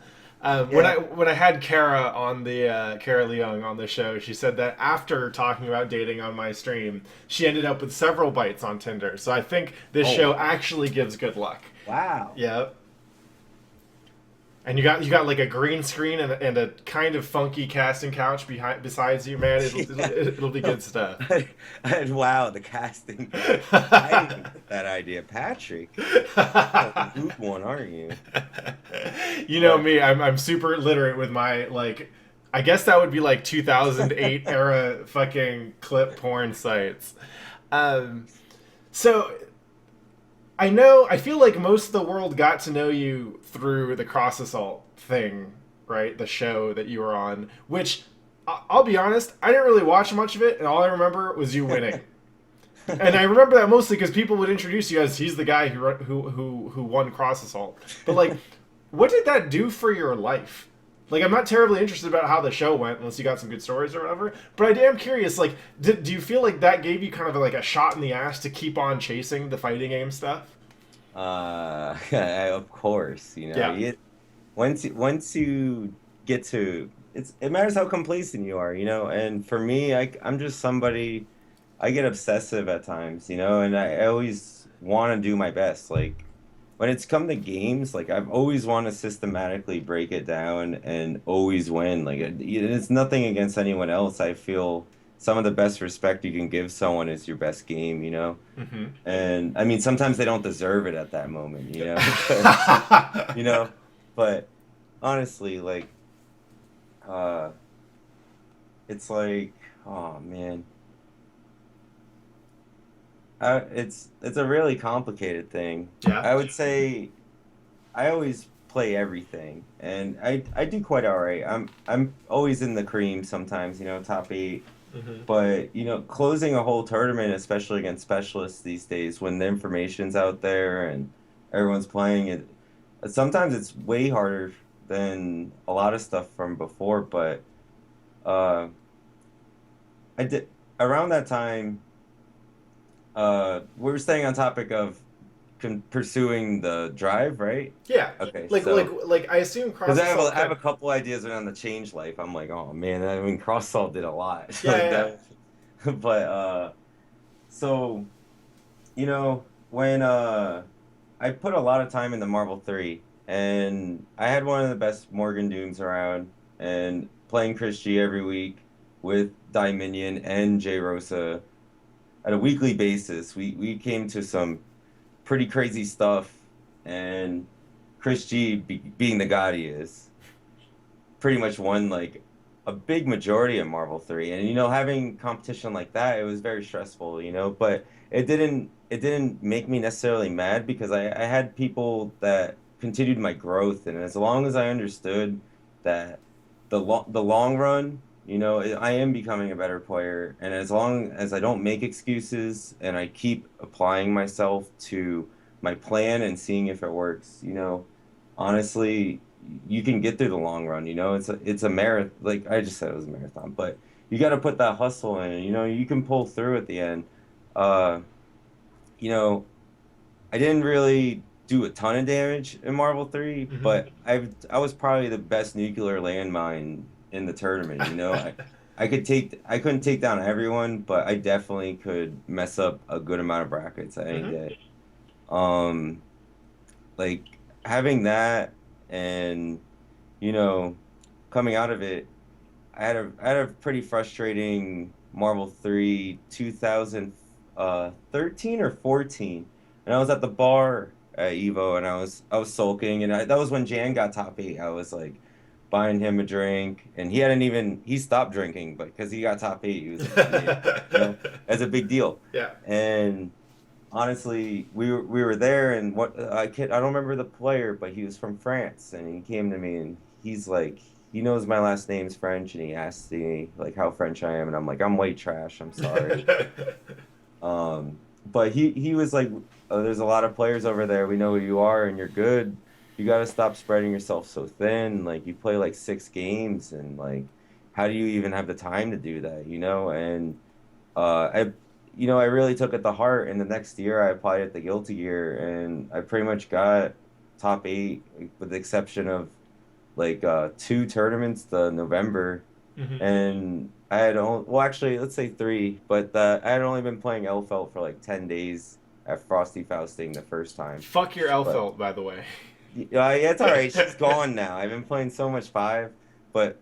When Yeah. I had Kara on the Kara Leung on the show, she said that after talking about dating on my stream, she ended up with several bites on Tinder. So I think this Oh, show actually gives good luck. wow. Yep. And you got like a green screen and a kind of funky casting couch behind besides you, man. It'll be good stuff. Wow, the casting couch. I didn't even get that idea, Patrick. You're a rude one, aren't you? You know But me, I'm super literate with my like I guess that would be like 2008 era fucking clip porn sites. Um so I feel like most of the world got to know you through the Cross Assault thing, right? The show that you were on, which I'll be honest, I didn't really watch much of it, and all I remember was you winning. And I remember that mostly because people would introduce you as he's the guy who won Cross Assault. But like, what did that do for your life? Like, I'm not terribly interested about how the show went, unless you got some good stories or whatever. But I am curious. Like, do you feel like that gave you kind of like a shot in the ass to keep on chasing the fighting game stuff? of course, Yeah. once you get to it matters how complacent you are, and for me, I'm just somebody. I get obsessive at times, and I always want to do my best. Like when it's come to games, like I've always want to systematically break it down and always win. Like it's nothing against anyone else. I feel some of the best respect you can give someone is your best game. Mm-hmm. And I mean, sometimes they don't deserve it at that moment. You know, but honestly, like, uh, it's like, oh man, it's a really complicated thing. Yeah. I would say I always play everything, and I do quite all right. I'm always in the cream sometimes, top eight. Mm-hmm. But, closing a whole tournament, especially against specialists these days, when the information's out there and everyone's playing it, sometimes it's way harder than a lot of stuff from before. But uh, I did around that time. We were staying on topic of pursuing the drive, right? Yeah. Okay, Like so. like like I assume Because Cross I have Assault a, I have kind. a couple ideas around the change life. I'm like, oh man, I mean, Cross Salt did a lot. Yeah, Like yeah, that. But so when I put a lot of time into Marvel 3, and I had one of the best Morgan Dooms around, and playing Chris G every week with Dominion and J Rosa at a weekly basis. We came to some pretty crazy stuff, and Chris G being the god he is pretty much won like a big majority of Marvel 3. And having competition like that, it was very stressful, but it didn't make me necessarily mad because I had people that continued my growth, and as long as I understood that the long run, I am becoming a better player, and as long as I don't make excuses and I keep applying myself to my plan and seeing if it works, honestly, you can get through the long run. It's a marathon. Like I just said, it was a marathon, but you got to put that hustle in. You can pull through at the end. Uh, you know, I didn't really do a ton of damage in Marvel 3, Hmm. but I was probably the best nuclear landmine in the tournament. I couldn't take down everyone, but I definitely could mess up a good amount of brackets at any Hmm. day. Um, like having that and you know, coming out of it, I had a pretty frustrating Marvel 3 2013 or 14. And I was at the bar at Evo and I was sulking and that was when Jan got top 8. I was like buying him a drink and he stopped drinking but because he got top 8, he was like, "Yeah, that's a big deal." Yeah. And honestly, we were there, and I don't remember the player, but he was from France, and he came to me, and he's like, he knows my last name's French, and he asked me like how French I am, and I'm like, I'm white trash, I'm sorry. But he was like, oh, there's a lot of players over there. We know who you are, and you're good. You got to stop spreading yourself so thin. Like you play like 6 games, and like, how do you even have the time to do that? And I I really took it to heart, and the next year I applied it the Guilty Gear, and I pretty much got top 8, with the exception of like 2 tournaments the November, Hmm. and I had only, well, actually, let's say 3, but I had only been playing Elfelt for like 10 days at Frosty Fausting the first time. Fuck your But Elfelt, by the way. yeah, it's all right. She's gone now. I've been playing so much 5, but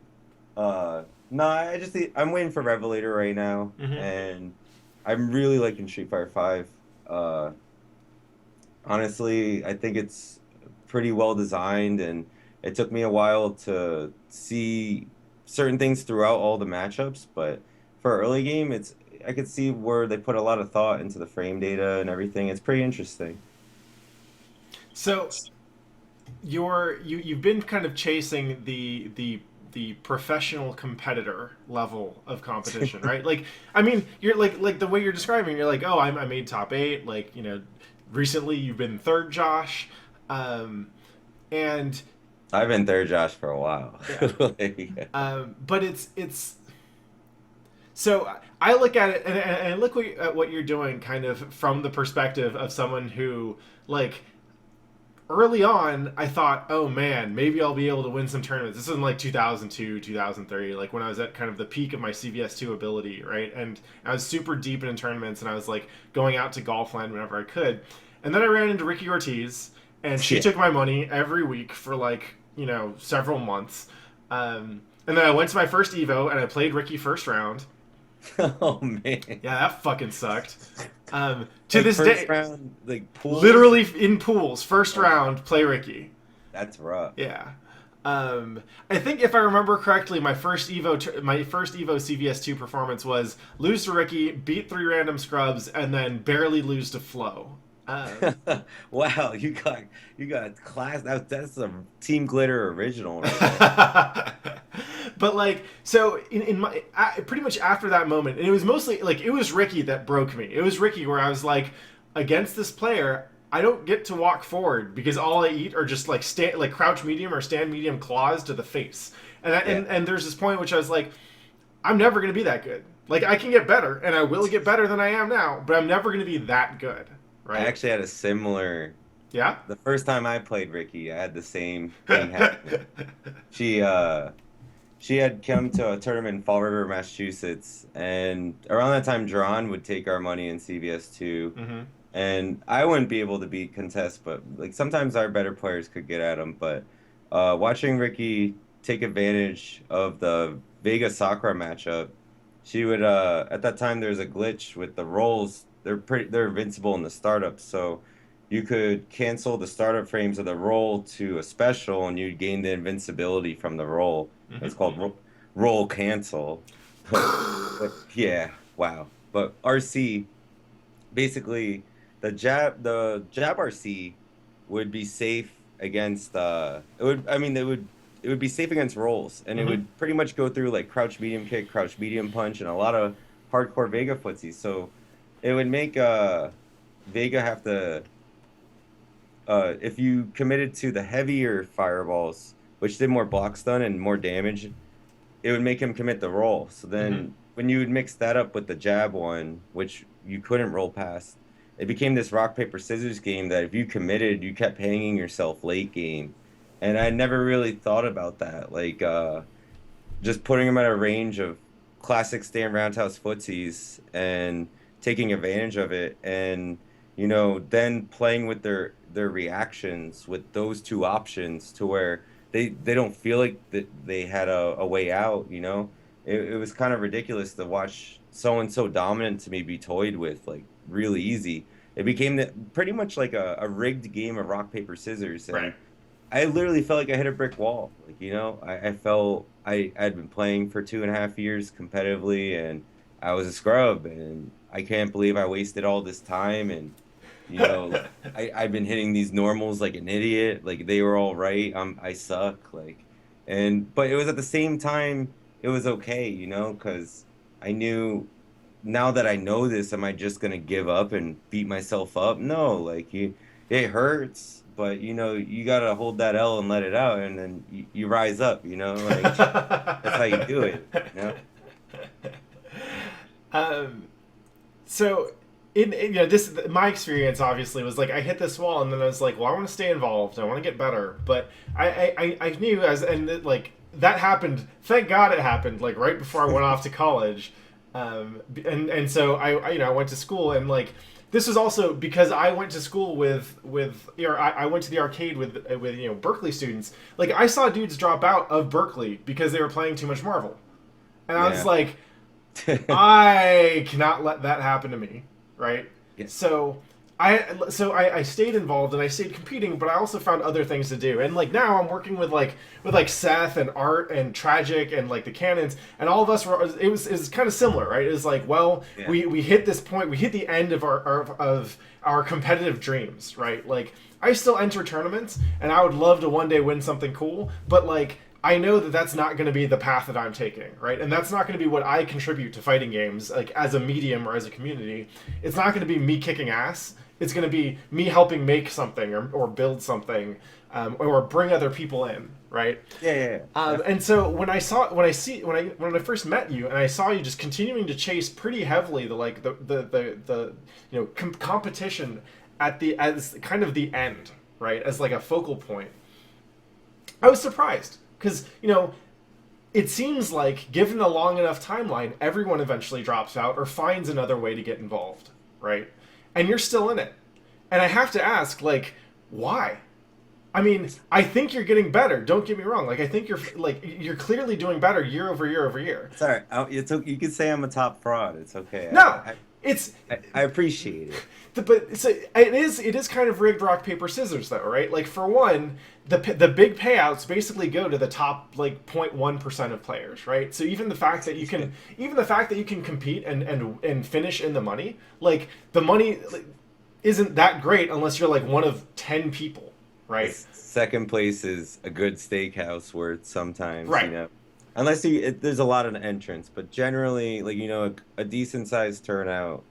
no, I'm waiting for Revelator right now, Hmm. and I'm really liking Street Fighter 5. Uh, honestly, I think it's pretty well designed, and it took me a while to see certain things throughout all the matchups, but for early game, I could see where they put a lot of thought into the frame data and everything. It's pretty interesting. So you've been kind of chasing the professional competitor level of competition, right? Like, I mean, you're like the way you're describing, you're like, oh, I made top 8. Like, recently you've been third, Josh, and I've been third Josh for a while. yeah, Like, but it's so I look at it and I look at what you're doing kind of from the perspective of someone who like early on, I thought, oh man, maybe I'll be able to win some tournaments. This was in like 2002, 2003, like when I was at kind of the peak of my CVS2 ability, right? And I was super deep in tournaments and I was like going out to Golfland whenever I could. And then I ran into Ricky Ortiz and she yeah. took my money every week for like, several months. And then I went to my first Evo and I played Ricky first round. Oh man. Yeah, that fucking sucked. To Like this first day, round, like pools. literally in pools, first Oh, round, play Ricky. that's rough. Yeah. I think if I remember correctly, my first Evo CVS2 performance was lose to Ricky, beat 3 random scrubs, and then barely lose to Flo. Um, Wow, you got class. That's a Team Glitter original right there. but like, so in my pretty much after that moment, and it was mostly like it was Ricky that broke me. It was Ricky where I was like, against this player, I don't get to walk forward because all I eat are just like like crouch medium or stand medium claws to the face. And Yeah, and there's this point which I was like, I'm never gonna be that good. Like I can get better, and I will get better than I am now, but I'm never gonna be that good, I right? actually had a similar. Yeah. The first time I played Ricky, I had the same thing happen. She uh she had come to a tournament in Fall River, Massachusetts, and around that time, Dron would take our money in CVS 2, Hmm. and I wouldn't be able to beat contest, but like sometimes our better players could get at him. But watching Ricky take advantage of the Vega Sakura matchup, she would at that time there's a glitch with the rolls. They're invincible in the startup, so you could cancel the startup frames of the roll to a special, and you'd gain the invincibility from the roll. It's called roll cancel. But yeah, wow. But RC basically the jab RC would be safe against it would be safe against rolls, and it Hmm. would pretty much go through like crouch medium kick, crouch medium punch, and a lot of hardcore Vega footsies. So it would make Vega have to if you committed to the heavier fireballs which did more block stun and more damage, it would make him commit the roll. So Hmm. then when you would mix that up with the jab one, which you couldn't roll past, it became this rock, paper, scissors game that if you committed, you kept hanging yourself late game. And I never really thought about that. Like just putting them at a range of classic stand roundhouse footsies and taking advantage of it, and then playing with their reactions with those two options to where they don't feel like that they had a way out. It was kind of ridiculous to watch someone so dominant to me be toyed with like really easy. It became pretty much like a rigged game of rock paper scissors, Right. and I literally felt like I hit a brick wall. Like, I felt I'd been playing for 2.5 years competitively, and I was a scrub, and I can't believe I wasted all this time. And, I've been hitting these normals like an idiot. Like they were all right. I suck. But it was at the same time, it was okay, because I knew now that I know this, am I just gonna give up and beat myself up? No, like it hurts, but you gotta hold that L and let it out, and then you rise up. Like that's how you do it. um, so this my experience obviously was like I hit this wall and then I was like, well, I want to stay involved, I want to get better, but I knew like that happened. Thank God it happened like right before I went off to college, and so I went to school, and like this was also because I went to school I went to the arcade with Berkeley students. Like I saw dudes drop out of Berkeley because they were playing too much Marvel, and I was Yeah. like, I cannot let that happen to me, right? Yeah. So I stayed involved and I stayed competing, but I also found other things to do. And like now I'm working with Seth and Art and Tragic and like the Cannons, and all of us were it was kind of similar, right? It was like, well, Yeah. we hit this point, we hit the end of our competitive dreams, right? Like I still enter tournaments and I would love to one day win something cool, but like I know that that's not going to be the path that I'm taking, right? And that's not going to be what I contribute to fighting games, like as a medium or as a community. It's not going to be me kicking ass. It's going to be me helping make something or build something, or bring other people in, right? Yeah. Yeah. Yeah. And so when I first met you and I saw you just continuing to chase pretty heavily the competition as kind of the end, right, as like a focal point, I was surprised because it seems like given a long enough timeline, everyone eventually drops out or finds another way to get involved, right? And you're still in it. And I have to ask, like, why? I mean, I think you're getting better. Don't get me wrong. Like, I think you're clearly doing better year over year over year. It's all right. You can say I'm a top fraud. It's okay. No, it's I appreciate it. but so it is kind of rigged rock paper scissors though, right? Like for one, the big payouts basically go to the top like 0.1% of players, right? So even the fact that you can compete and finish in the money, like the money isn't that great unless you're like one of 10 people, right? Second place is a good steakhouse worth sometimes, Right. Unless there's a lot of entrants, but generally, like, a decent sized turnout,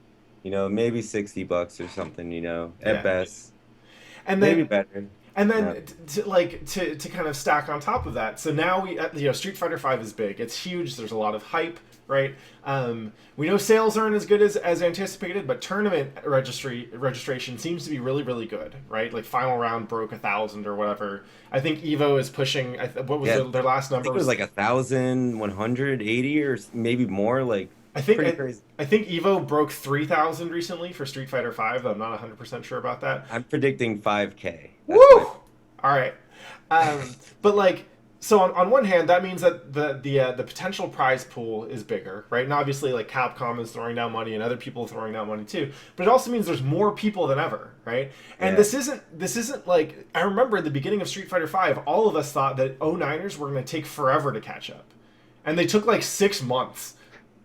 maybe $60 or something, at Yeah. best, And maybe then better. And Yeah. then to kind of stack on top of that, so now Street Fighter V is big. It's huge. There's a lot of hype, right? We know sales aren't as good as anticipated, but tournament registration seems to be really really good, right? Like final round broke 1,000 or whatever. I think Evo is pushing. What was Yeah. their last I number? think it was like 1,180 or maybe more, like I think pretty crazy. I think Evo broke 3,000 recently for Street Fighter V. I'm not 100% sure about that. I'm predicting 5K. Woo! All right. But like, so on one hand, that means that the potential prize pool is bigger, right? And obviously, like Capcom is throwing down money, and other people are throwing down money too. But it also means there's more people than ever, right? And Yeah. this isn't like, I remember at the beginning of Street Fighter V, all of us thought that 09ers were going to take forever to catch up, and they took like 6 months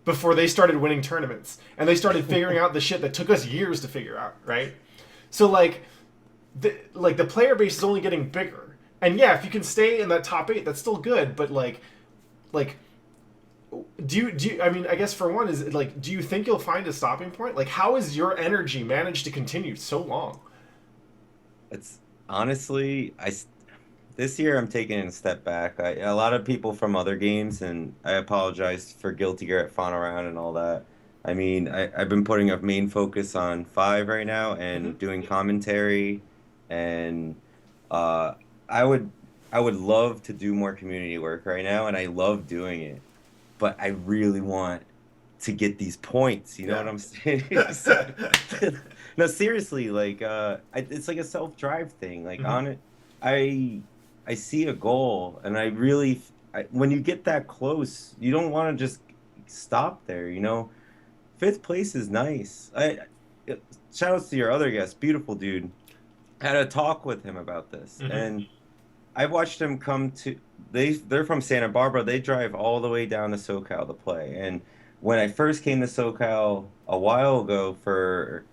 before they started winning tournaments, and they started figuring out the shit that took us years to figure out, right? So like the player base is only getting bigger, and yeah, if you can stay in that top 8, that's still good. But like do you I mean, I guess for one, is it like, do you think you'll find a stopping point? Like, how has your energy managed to continue so long? It's honestly, this year I'm taking a step back. A lot of people from other games, and I apologize for Guilty Gear at Fawn Around and all that. I mean, I've been putting a main focus on five right now Hmm. and doing commentary, and uh, I would I would love to do more community work right now, and I love doing it, but I really want to get these points. You know what Yeah. I'm saying? So, no, seriously, like it's like a self-drive thing. Like Hmm. on it, I I see a goal, and I really, when you get that close, you don't want to just stop there. You know, fifth place is nice. Shout outs to your other guest, beautiful dude. Had a talk with him about this, Hmm. and I've watched them come to they're from Santa Barbara. They drive all the way down to SoCal to play. And when I first came to SoCal a while ago for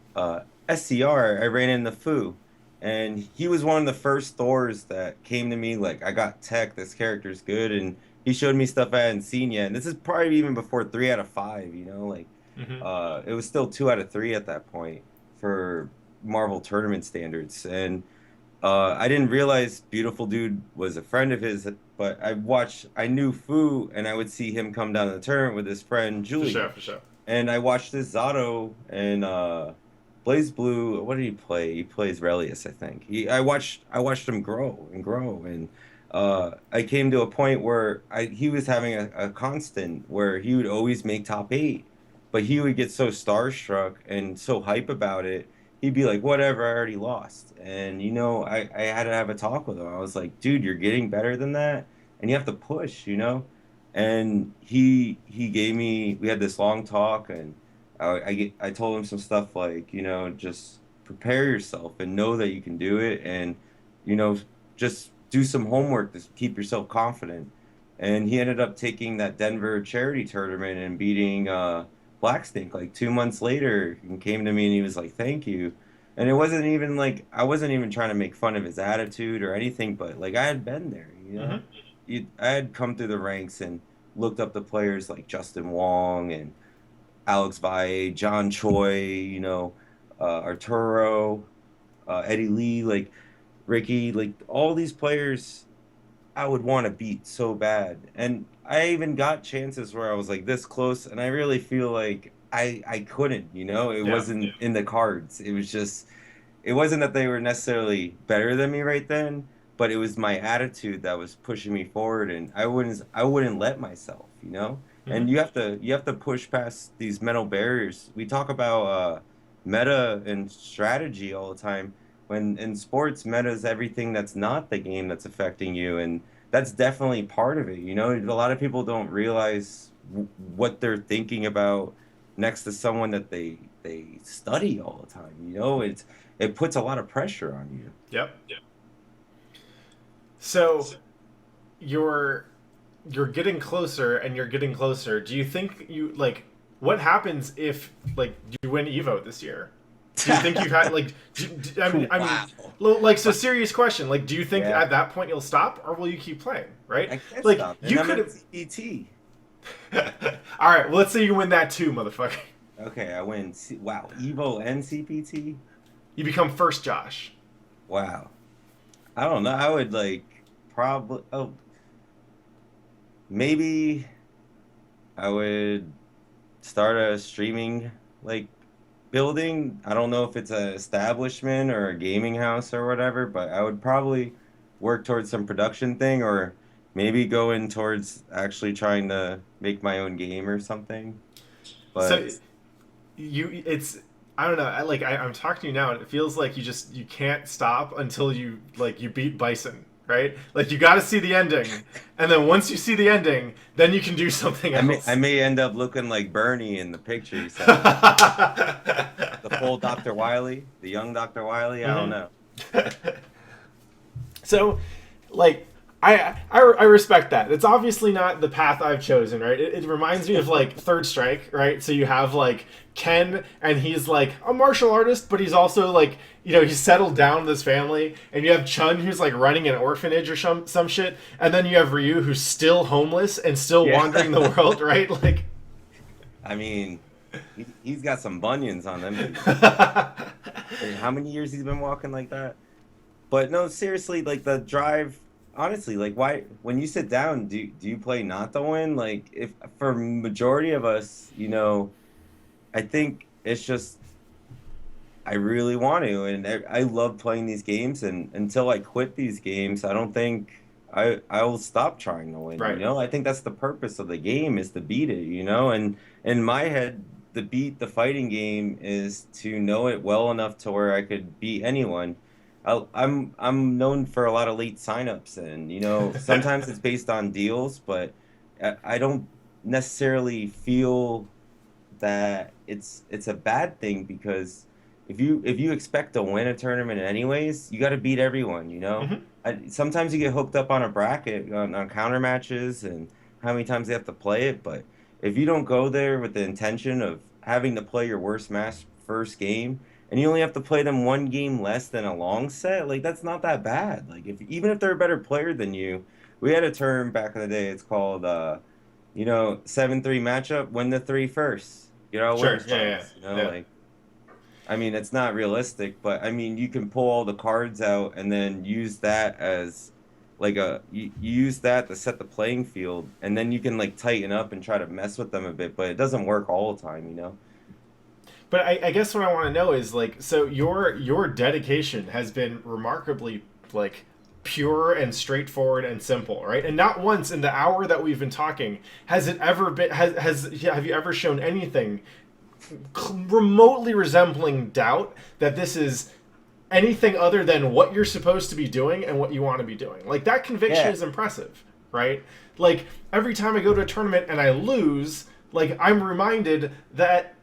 SCR, I ran into Fu. And he was one of the first Thors that came to me like, I got tech, this character's good, and he showed me stuff I hadn't seen yet. And this is probably even before 3 out of 5, you know, like Hmm. it was still 2 out of 3 at that point for Marvel tournament standards. And I didn't realize Beautiful Dude was a friend of his, but I knew Fu, and I would see him come down to the tournament with his friend For Julie. sure, for sure. And I watched this Zato and Blaze Blue. What did he play? He plays Relius, I think. I watched him grow and grow, and I came to a point where he was having a constant where he would always make top 8, but he would get so starstruck and so hype about it. He'd be like, "Whatever, I already lost." And I had to have a talk with him. I was like, "Dude, you're getting better than that, and you have to push," you know. And he gave me we had this long talk, and I told him some stuff like, just prepare yourself and know that you can do it, and you know just do some homework to keep yourself confident. And he ended up taking that Denver charity tournament and beating Blackstink like 2 months later, and came to me and he was like, thank you. And it wasn't even like I wasn't even trying to make fun of his attitude or anything, but like I had been there, Hmm. I had come through the ranks and looked up the players like Justin Wong and Alex Valle, John Choi, Arturo, Eddie Lee, like Ricky, like all these players I would want to beat so bad. And I even got chances where I was like this close, and I really feel like I couldn't, it Yeah. wasn't in the cards. It wasn't that they were necessarily better than me right then, but it was my attitude that was pushing me forward, and I wouldn't let myself, Hmm. And you have to push past these mental barriers. We talk about meta and strategy all the time. When in sports, meta is everything that's not the game that's affecting you, and that's definitely part of it. A lot of people don't realize what they're thinking about next to someone that they study all the time. It puts a lot of pressure on you. Yep. So you're you're getting closer and you're getting closer. Do you think you like what happens if like you win Evo this year? Do you think you've had like Wow. like so serious question, like do you think Yeah, at that point you'll stop or will you keep playing, right? I can't Like stop. And you I'm could in have CPT. all right, well, let's say you win that too, motherfucker. Okay, I win. Wow, Evo and CPT. You become first Josh. Wow. I don't know. I would like probably. Oh, maybe I would start a streaming like building. I don't know if it's an establishment or a gaming house or whatever, but I would probably work towards some production thing, or maybe go in towards actually trying to make my own game or something. So But you it's I don't know. I'm talking to you now, and it feels like you can't stop until you beat Bison, right? Like you got to see the ending, and then once you see the ending, then you can do something I else. may end up looking like Bernie in the picture you sent me. The full Dr. Wiley, the young Dr. Wiley, I don't Hmm. know. So, like, I respect that. It's obviously not the path I've chosen, right? It reminds me of like Third Strike, right? So you have like Ken, and he's like a martial artist, but he's also like he's settled down with his family, and you have Chun who's like running an orphanage or some shit, and then you have Ryu who's still homeless and still Yeah. wandering the world, right? Like. I mean, he's got some bunions on them feet. How many years he's been walking like that? But no, seriously, like the drive, honestly, like, why when you sit down, do you play not to win? Like, if for majority of us, I think it's just I really want to, and I love playing these games, and until I quit these games, I don't think I will stop trying to win, Right. I think that's the purpose of the game is to beat it, and in my head, the beat the fighting game is to know it well enough to where I could beat anyone. I'm known for a lot of late signups, and sometimes it's based on deals, but I don't necessarily feel that it's a bad thing because if you expect to win a tournament anyways, you got to beat everyone, Hmm. Sometimes you get hooked up on a bracket on counter matches and how many times they have to play it, but if you don't go there with the intention of having to play your worst match first game and you only have to play them one game less than a long set, like that's not that bad. Like if even if they're a better player than you, we had a term back in the day, it's called 7-3 matchup, win the three first. Get all Sure. winners Yeah. Yeah. points. Yeah. Like I mean, it's not realistic, but I mean, you can pull all the cards out and then use that as like you use that to set the playing field, and then you can like tighten up and try to mess with them a bit, but it doesn't work all the time. But I guess what I want to know is like, so your dedication has been remarkably like pure and straightforward and simple, right? And not once in the hour that we've been talking has it ever been has have you ever shown anything remotely resembling doubt that this is anything other than what you're supposed to be doing and what you want to be doing. Like that conviction Yeah, is impressive, right? Like every time I go to a tournament and I lose, like I'm reminded that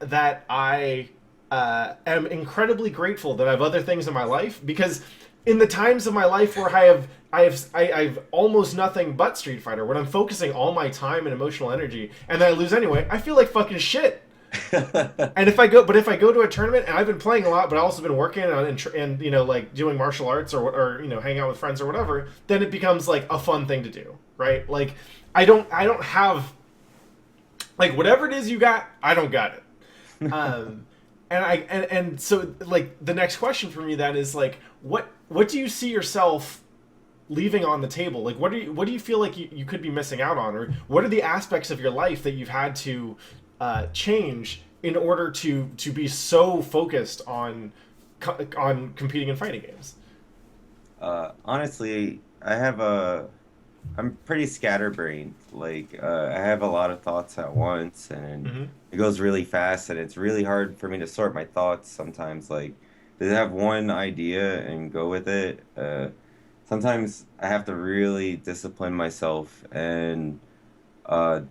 I am incredibly grateful that I have other things in my life because in the times of my life where I've almost nothing but Street Fighter, when I'm focusing all my time and emotional energy and then I lose anyway, I feel like fucking shit. yeah. And if I go to a tournament and I've been playing a lot, but I've also been working on and like doing martial arts or hang out with friends or whatever, then it becomes like a fun thing to do, right? Like I don't have like whatever it is you got, I don't got it. Um, and so like the next question for me then is like what do you see yourself leaving on the table? Like what do you feel like you could be missing out on, or what are the aspects of your life that you've had to change in order to be so focused on competing in fighting games? Honestly, I'm pretty scatterbrained. Like, I have a lot of thoughts at once, and Mm-hmm. it goes really fast, and it's really hard for me to sort my thoughts sometimes. Like, to have one idea and go with it. Sometimes I have to really discipline myself. And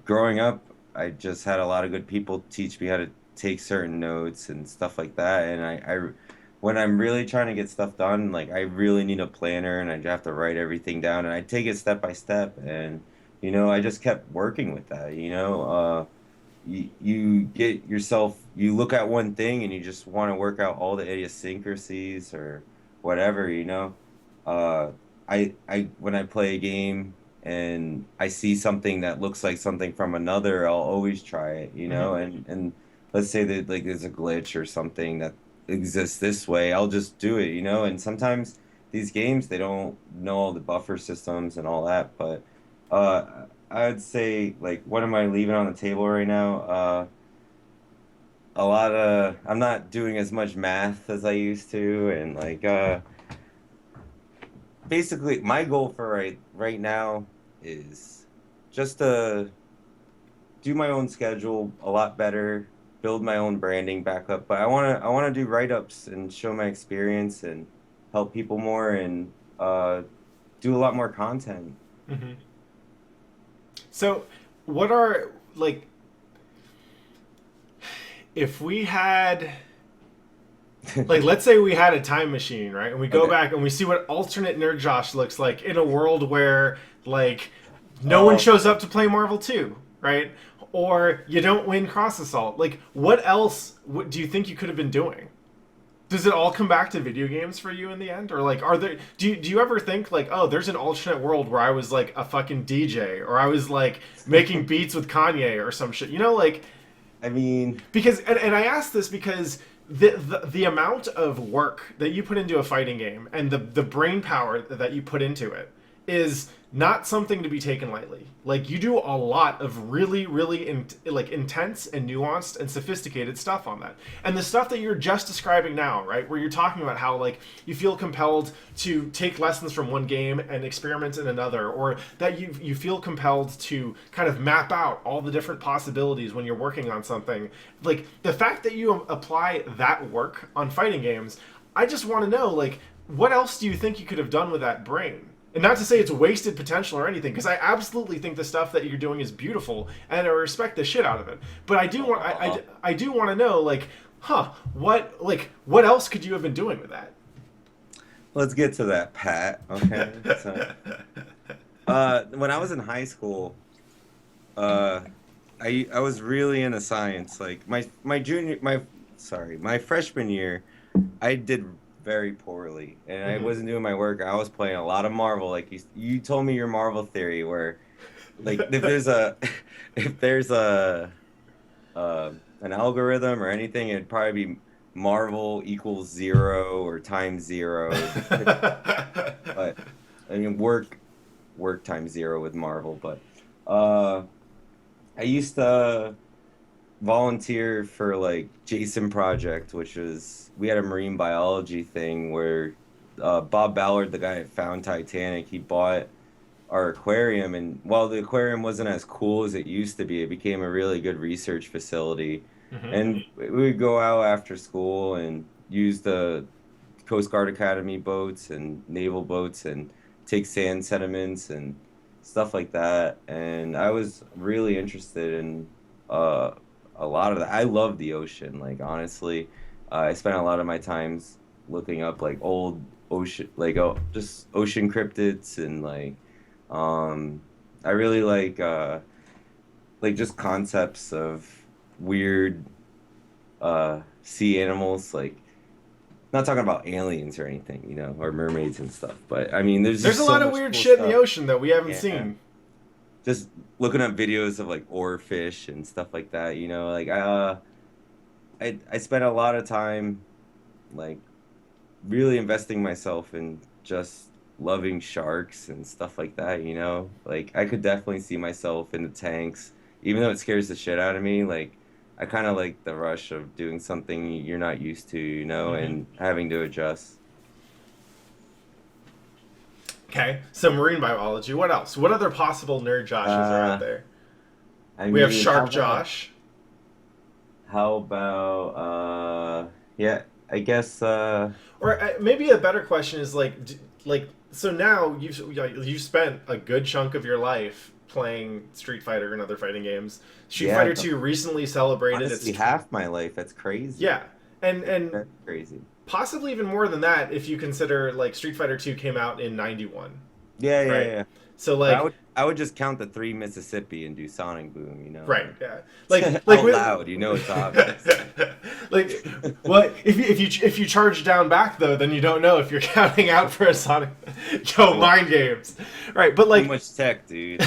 growing up, I just had a lot of good people teach me how to take certain notes and stuff like that. And when I'm really trying to get stuff done, like I really need a planner and I have to write everything down and I take it step by step. And, I just kept working with that, you get yourself, you look at one thing and you just want to work out all the idiosyncrasies or whatever. Uh, when I play a game and I see something that looks like something from another, I'll always try it, Mm-hmm. and let's say that like there's a glitch or something that exists this way, I'll just do it. And sometimes these games they don't know all the buffer systems and all that, but I'd say like what am I leaving on the table right now? A lot of I'm not doing as much math as I used to, and like basically my goal for right now is just to do my own schedule a lot better, build my own branding back up. But I want to do write-ups and show my experience and help people more and do a lot more content. Mm-hmm. So what are like if we had like let's say we had a time machine, right? And we go Okay. back and we see what alternate Nerd Josh looks like in a world where like no one Oh, shows up to play Marvel 2, right? Or you don't win Cross Assault. Like what else do you think you could have been doing? Does it all come back to video games for you in the end, or like are there do you ever think like, oh, there's an alternate world where I was like a fucking DJ, or I was like making beats with Kanye or some shit, like I mean, because and I ask this because the amount of work that you put into a fighting game and the brain power that you put into it is not something to be taken lightly. Like, you do a lot of really, really intense and nuanced and sophisticated stuff on that. And the stuff that you're just describing now, right, where you're talking about how like you feel compelled to take lessons from one game and experiment in another, or that you feel compelled to kind of map out all the different possibilities when you're working on something. Like, the fact that you apply that work on fighting games, I just want to know, like, what else do you think you could have done with that brain? And not to say it's wasted potential or anything, because I absolutely think the stuff that you're doing is beautiful, and I respect the shit out of it. But I do want, I do want to know, like, what else could you have been doing with that? Let's get to that, Pat. Okay. So, when I was in high school, uh, I was really into science. Like my freshman year, I did very poorly, and I wasn't doing my work. I was playing a lot of Marvel. Like you told me your Marvel theory, where like if there's a an algorithm or anything, it'd probably be Marvel equals zero or times zero. But I mean work times zero with Marvel. But uh, I used to volunteer for like Jason Project, which was we had a marine biology thing where Bob Ballard, the guy that found Titanic, he bought our aquarium, and while the aquarium wasn't as cool as it used to be, it became a really good research facility. Mm-hmm. And we would go out after school and use the Coast Guard Academy boats and naval boats and take sand sediments and stuff like that. And I was really interested in uh, a lot of that. I love the ocean. Like honestly, I spent a lot of my times looking up like old ocean, like just ocean cryptids and um, I really like just concepts of weird sea animals. Like not talking about aliens or anything, you know, or mermaids and stuff. But I mean, there's There's just a so lot of much weird cool shit in the stuff. ocean that we haven't Yeah, seen. just looking up videos of like oarfish and stuff like that. You know, like I spent a lot of time like really investing myself in just loving sharks and stuff like that, you know? Like I could definitely see myself in the tanks, even though it scares the shit out of me. Like I kind of like the rush of doing something you're not used to, you know, Mm-hmm. and having to adjust. Okay, so marine biology. What else? What other possible nerd Joshes are out Uh, there? I We have mean, Shark Josh. how about yeah, I guess Or maybe a better question is like, so now you've spent a good chunk of your life playing Street Fighter and other fighting games. Street yeah, Fighter Two recently celebrated its honestly half my life. That's crazy. yeah, and It's very crazy. possibly even more than that if you consider like Street Fighter Two came out in '91, Yeah, yeah, right? yeah. So But like I would just count the three Mississippi and do Sonic Boom, you know, right, yeah, like out with loud, you know, it's obvious. like, well, if you charge down back though, then you don't know if you're counting out for a Sonic. Yo, mind games, right? But Too like, much tech, dude.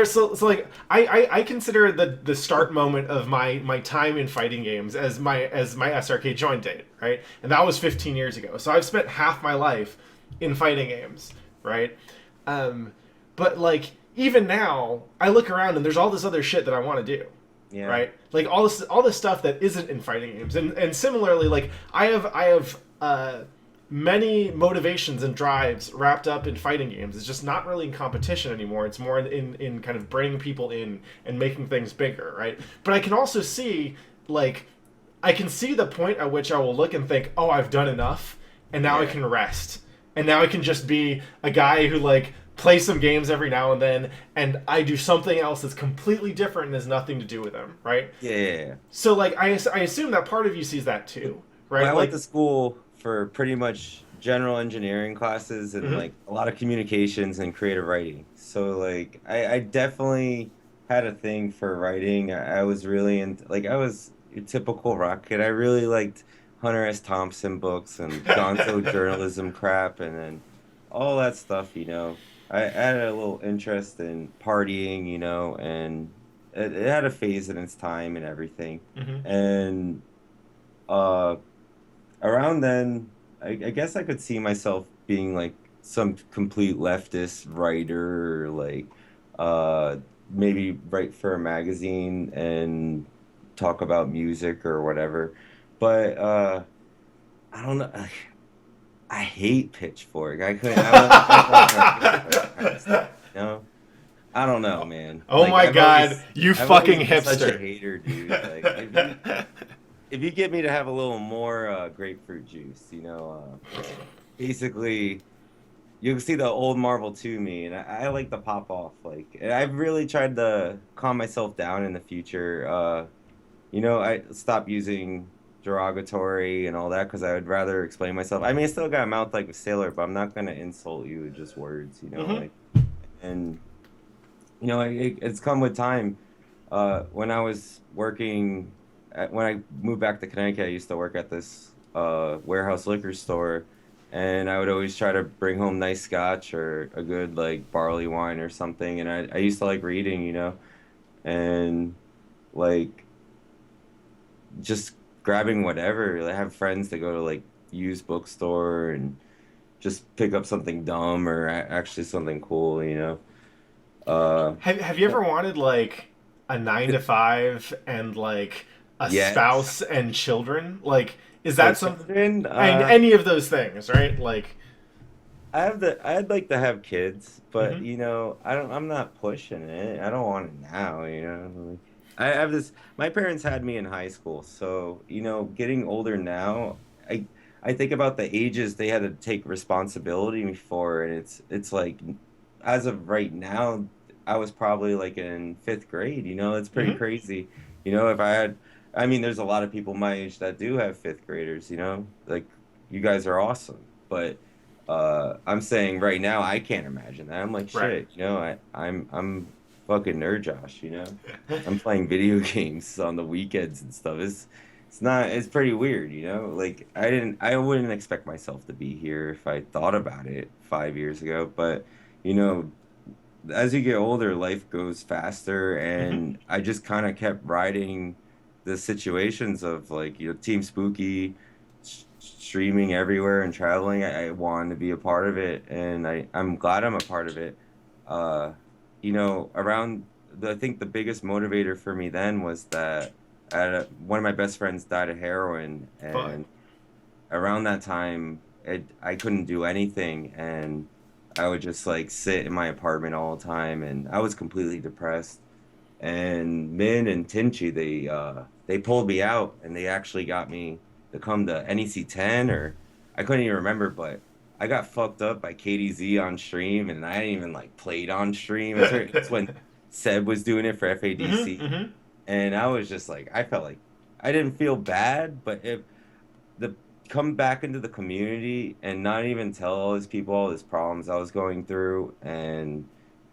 so like I consider the start moment of my time in fighting games as my SRK join date, right? And that was 15 years ago. So I've spent half my life in fighting games, right? Um, but like even now, I look around and there's all this other shit that I want to do, Yeah. right? Like all this stuff that isn't in fighting games, and similarly, like I have many motivations and drives wrapped up in fighting games. It's just not really in competition anymore. It's more in kind of bringing people in and making things bigger, right? But I can also see like I can see the point at which I will look and think, oh, I've done enough, and now I Yeah. can rest, and now I can just be a guy who like play some games every now and then, and I do something else that's completely different and has nothing to do with them, right? Yeah. Yeah, yeah. So like I assume that part of you sees that too, Well, right? I went Like, to school for pretty much general engineering classes and mhm. like a lot of communications and creative writing. So like I definitely had a thing for writing. I was really into like I was a typical rock kid. I really liked Hunter S. Thompson books and Gonzo journalism crap and then all that stuff, you know. I had a little interest in partying, you know, and it had a phase in its time and everything. Mhm. And uh around then, I guess I could see myself being like some complete leftist writer, or like uh, maybe write for a magazine and talk about music or whatever. But I don't know. I hate Pitchfork. I couldn't. I won't try to get past that. You know. I don't know, man. Oh my god, you I've always fucking been such a hipster. hater, dude. Like if you get me to have a little more grapefruit juice, basically you'll see the old Marvel 2 me, and I like to pop off. Like, and I've really tried to calm myself down in the future. I stopped using derogatory and all that because I would rather explain myself. I mean, I still got a mouth like a sailor, but I'm not gonna insult you with just words, Hmm. like, and it's come with time. When I was working, when I moved back to Connecticut, I used to work at this warehouse liquor store, and I would always try to bring home nice scotch or a good like barley wine or something. And I used to like reading, and like just grabbing whatever. I have friends that go to like used bookstore and just pick up something dumb or actually something cool, Uh, Have you ever wanted like a 9 to 5 and like a yes. spouse and children? Like, is Oh, that some children. and any of those things, right? Like, I'd like to have kids, but hmm. I'm not pushing it. I don't want it now, Like, I have this, my parents had me in high school, so, getting older now, I think about the ages they had to take responsibility for, and it's like, as of right now, I was probably like in fifth grade, it's pretty Hmm. crazy. If I mean, there's a lot of people my age that do have fifth graders, like you guys are awesome, but I'm saying right now I can't imagine that. I'm like Right. shit, I'm fucking NerdJosh, I'm playing video games on the weekends and stuff. It's pretty weird, Like I wouldn't expect myself to be here if I thought about it 5 years ago. But you know, as you get older, life goes faster, Hmm. and I just kind of kept riding the situations of like, Team Spooky, streaming everywhere and traveling. I wanted to be a part of it, and I'm glad I'm a part of it. Uh, around I think the biggest motivator for me then was that one of my best friends died of heroin, Fuck. and around that time, I couldn't do anything, and I would just like sit in my apartment all the time, and I was completely depressed. And Min and Tinchi, they pulled me out, and they actually got me to come to NEC 10, or I couldn't even remember, but I got fucked up by KDZ on stream, and I didn't even like played on stream. It's when Seb was doing it for Hmm. FADC, Hmm. and I was just like, I felt like I didn't feel bad, but if the come back into the community and not even tell all these people all these problems I was going through, and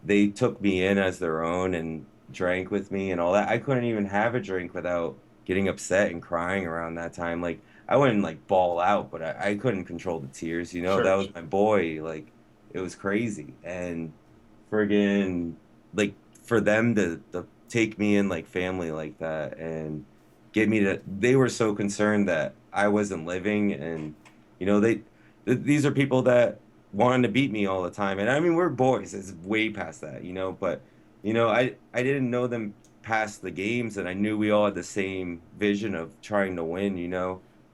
they took me in as their own and drank with me and all that. I couldn't even have a drink without getting upset and crying around that time. Like I wouldn't like bawl out, but I couldn't control the tears, Sure. that was my boy. Like it was crazy. And friggin' like for them to take me in like family like that and get me to they were so concerned that I wasn't living, and these are people that wanted to beat me all the time. And I mean, we're boys, it's way past that, but I didn't know them past the games, and I knew we all had the same vision of trying to win,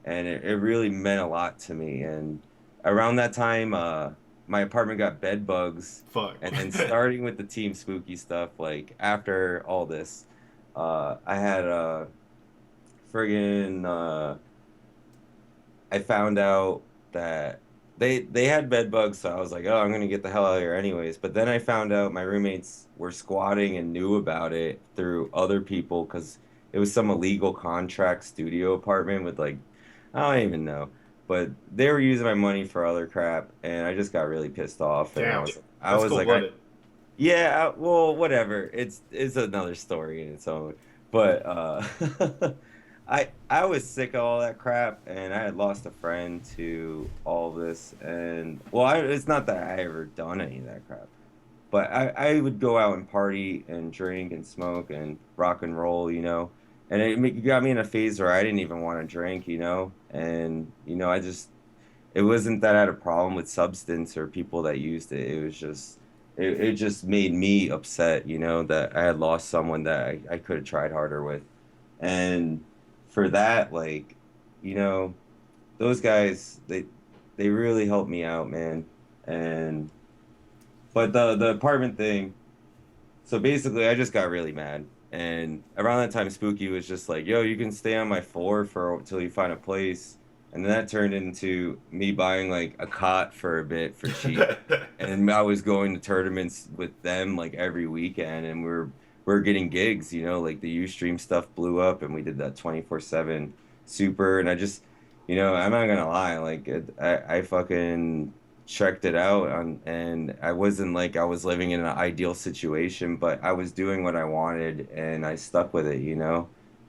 and it really meant a lot to me. And around that time, my apartment got bed bugs, Fuck. and then starting with the Team Spooky stuff, like after all this, I had friggin' I found out that they had bed bugs, so I was like, oh, I'm gonna get the hell out of here anyways. But then I found out my roommates were squatting and knew about it through other people because it was some illegal contract studio apartment with like I don't even know. But they were using my money for other crap, and I just got really pissed off. And Damn. I That's was cold like, blooded. yeah, well, whatever. It's another story in its own. But I was sick of all that crap, and I had lost a friend to all this. And well, it's not that I ever done any of that crap, but I would go out and party and drink and smoke and rock and roll, it got me in a phase where I didn't even want to drink, and I just it wasn't that I had a problem with substance or people that used it. It was just it just made me upset, that I had lost someone that I could have tried harder with. And for that, like, you know, those guys, they really helped me out, man. And but the apartment thing, so basically I just got really mad. And around that time Spooky was just like, "Yo, you can stay on my floor for till you find a place." And then that turned into me buying like a cot for a bit for cheap. And I was going to tournaments with them like every weekend, and we're getting gigs, like the Ustream stuff blew up, and we did that 24/7 super. And I just, I'm not gonna lie, like I fucking checked it out and I wasn't like I was living in an ideal situation, but I was doing what I wanted and I stuck with it.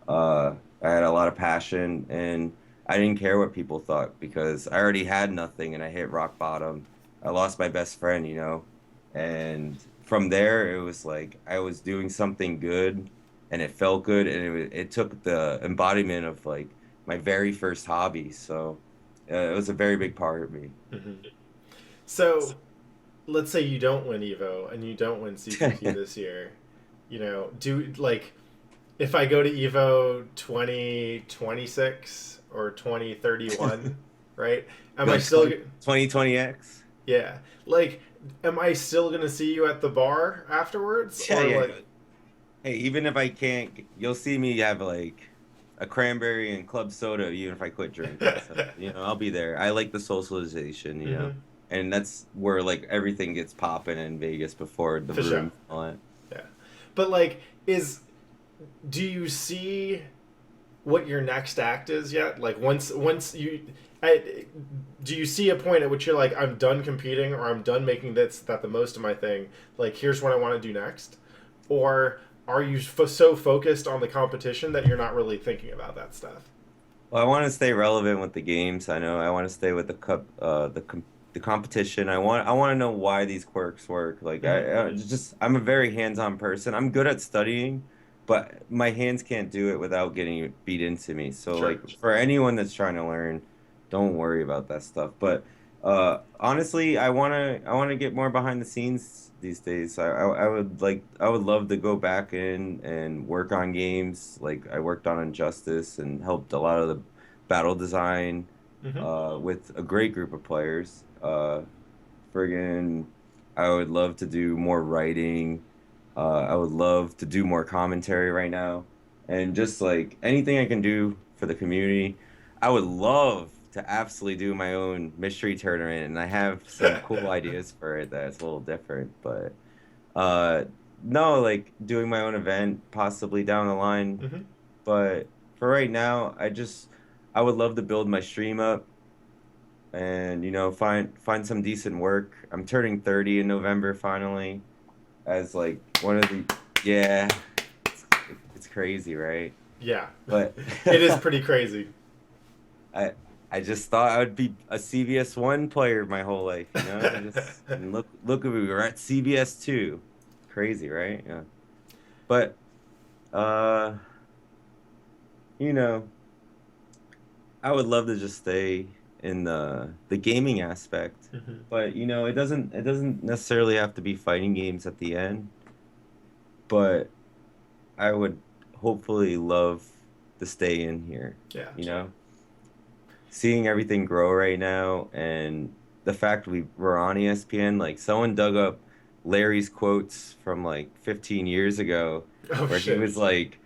I had a lot of passion and I didn't care what people thought because I already had nothing and I hit rock bottom. I lost my best friend. And from there it was like I was doing something good and it felt good, and it took the embodiment of like my very first hobby. So it was a very big part of me. Mhm. So let's say you don't win Evo and you don't win CPT this year. Do like if I go to Evo 2026 or 2031, right? Am I Like still 2020X? yeah. Like am I still going to see you at the bar afterwards Yeah, or yeah. like Hey, even if I can't, you'll see me have like a cranberry and club soda, even if I quit drinking. So, I'll be there. I like the socialization. Mhm. And that's where like everything gets popping in Vegas before the For sure. room. All that. Yeah. But like is do you see what your next act is yet? Like once you, do you see a point at which you're like, I'm done competing or I'm done making that the most of my thing? Like here's what I want to do next, or are you so focused on the competition that you're not really thinking about that stuff? Well, I want to stay relevant with the games. I know I want to stay with the cup, the competition. I want to know why these quirks work. Like Mm-hmm. I'm a very hands-on person. I'm good at studying, but my hands can't do it without getting it beat into me. So Sure. like for anyone that's trying to learn, don't worry about that stuff. But honestly, I wanna get more behind the scenes these days. I would love to go back in and work on games. Like I worked on Injustice and helped a lot of the battle design Mm-hmm. with a great group of players. Friggin', I would love to do more writing. I would love to do more commentary right now, and just like anything I can do for the community. I would love to absolutely do my own mystery tournament, and I have some cool ideas for it that's a little different. But uh, no, like doing my own event possibly down the line. Mm-hmm. But for right now, I would love to build my stream up and find some decent work. I'm turning 30 in November finally, as like one of the yeah, it's crazy, right? Yeah. But It is pretty crazy. I I just thought I would be a CBS one player my whole life, and look at me, we're at CBS two. Crazy, right? Yeah. But uh, you know, I would love to just stay in the gaming aspect. Mm-hmm. But it doesn't necessarily have to be fighting games at the end. But I would hopefully love to stay in here, Yeah. you know? Seeing everything grow right now and the fact we're on ESPN, like someone dug up Larry's quotes from like 15 years ago Oh where he shit. was like,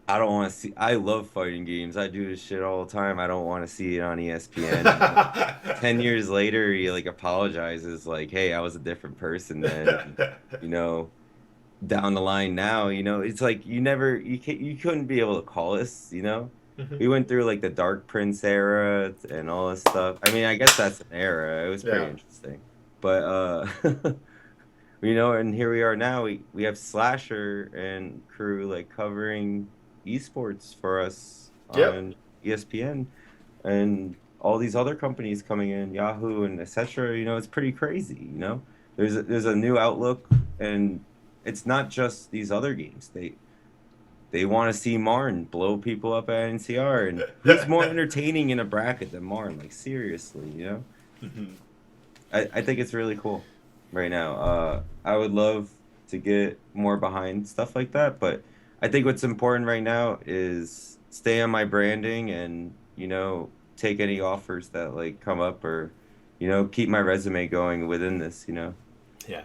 I love fighting games. I do this shit all the time. I don't want to see it on ESPN. 10 years later, he like apologizes, like, "Hey, I was a different person then." And, you know, down the line now, it's like you couldn't be able to call us. Mhm. We went through like the Dark Prince era and all this stuff. I mean, I guess that's an era. It was pretty Yeah. interesting, but and here we are now. We have Slasher and crew like covering esports for us Yep. on ESPN, and all these other companies coming in, Yahoo and etc. It's pretty crazy. There's a new outlook, and it's not just these other games. They want to see Marn blow people up at NCR, and who's more entertaining in a bracket than Marn? Like seriously. Hmm. I think it's really cool right now. I would love to get more behind stuff like that, but I think what's important right now is stay on my branding and, take any offers that like come up or, keep my resume going within this. Yeah.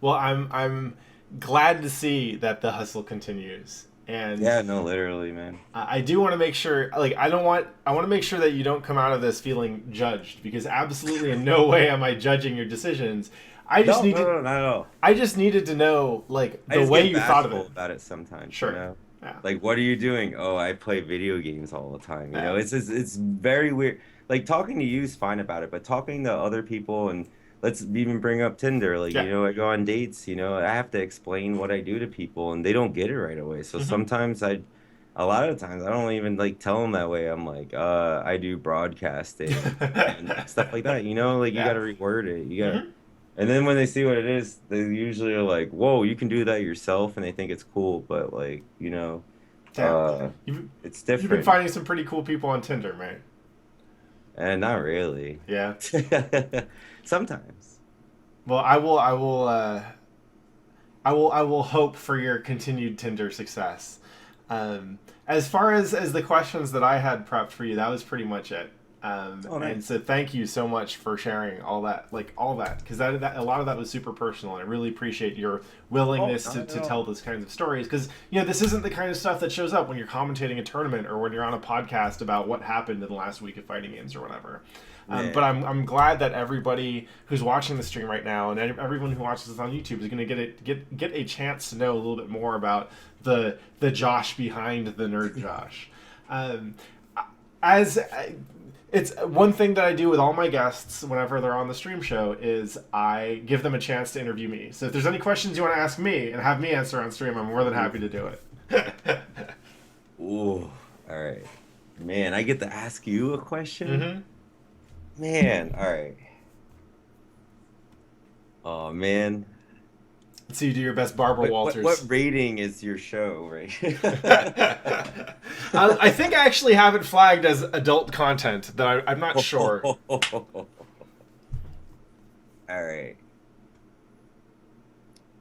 Well, I'm glad to see that the hustle continues, and Yeah, no, literally, man. I do want to make sure, like, I want to make sure that you don't come out of this feeling judged, because absolutely in no way am I judging your decisions. I just No, no, needed, no, not at all. I just needed to know, like, I the just way get you thought of bashful it. about it sometimes, you Sure. know? Yeah. Like, what are you doing? Oh, I play video games all the time. Yeah. It's very weird. Like talking to you is fine about it, but talking to other people and let's even bring up Tinder. Like, Yeah. I go on dates, I have to explain what I do to people and they don't get it right away. So Hmm. sometimes a lot of times I don't even like tell them that way. I'm like, I do broadcasting and stuff like that. Like you got Yeah. to reword it. Hmm. And then when they see what it is, they usually are like, "Whoa, you can do that yourself," and they think it's cool. But like, Damn. uh, You've it's you've been different, finding some pretty cool people on Tinder, man. and not really. Yeah. Sometimes. Well, I will hope for your continued Tinder success. As far as the questions that I had prepped for you, that was pretty much it. Oh, And nice. so thank you so much for sharing all that, because that a lot of that was super personal, and I really appreciate your Oh, willingness not at to all. tell those kinds of stories, because this isn't the kind of stuff that shows up when you're commentating a tournament or when you're on a podcast about what happened in the last week of fighting games or whatever. But Yeah. I'm glad that everybody who's watching the stream right now and everyone who watches this on YouTube is going to get a chance to know a little bit more about the Josh behind the Nerd Josh. Um, as It's one thing that I do with all my guests whenever they're on the stream show is I give them a chance to interview me. So if there's any questions you want to ask me and have me answer on stream, I'm more than Ooh. happy to do it. Ooh. All right. Man, I get to ask you a question? Hmm. Man, all right. Oh man. So you do your best Barbara What Walters. rating is your show, right? I think I actually have it flagged as adult content. I'm not sure. All right.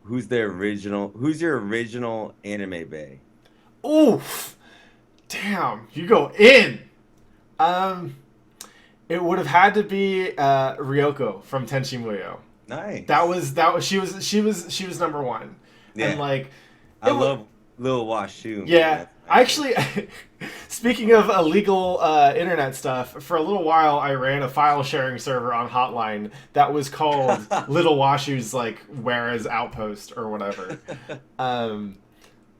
Who's your original anime bae? Oof! Damn, you go in. Um, it would have had to be Ryoko from Tenchi Muyo. Nice. She was number one, and Yeah. like I it was. love Lil Washu, man. Yeah, That's my I favorite. actually, speaking of illegal internet stuff, for a little while I ran a file sharing server on Hotline that was called Little Washu's like Whereas Outpost or whatever. Um,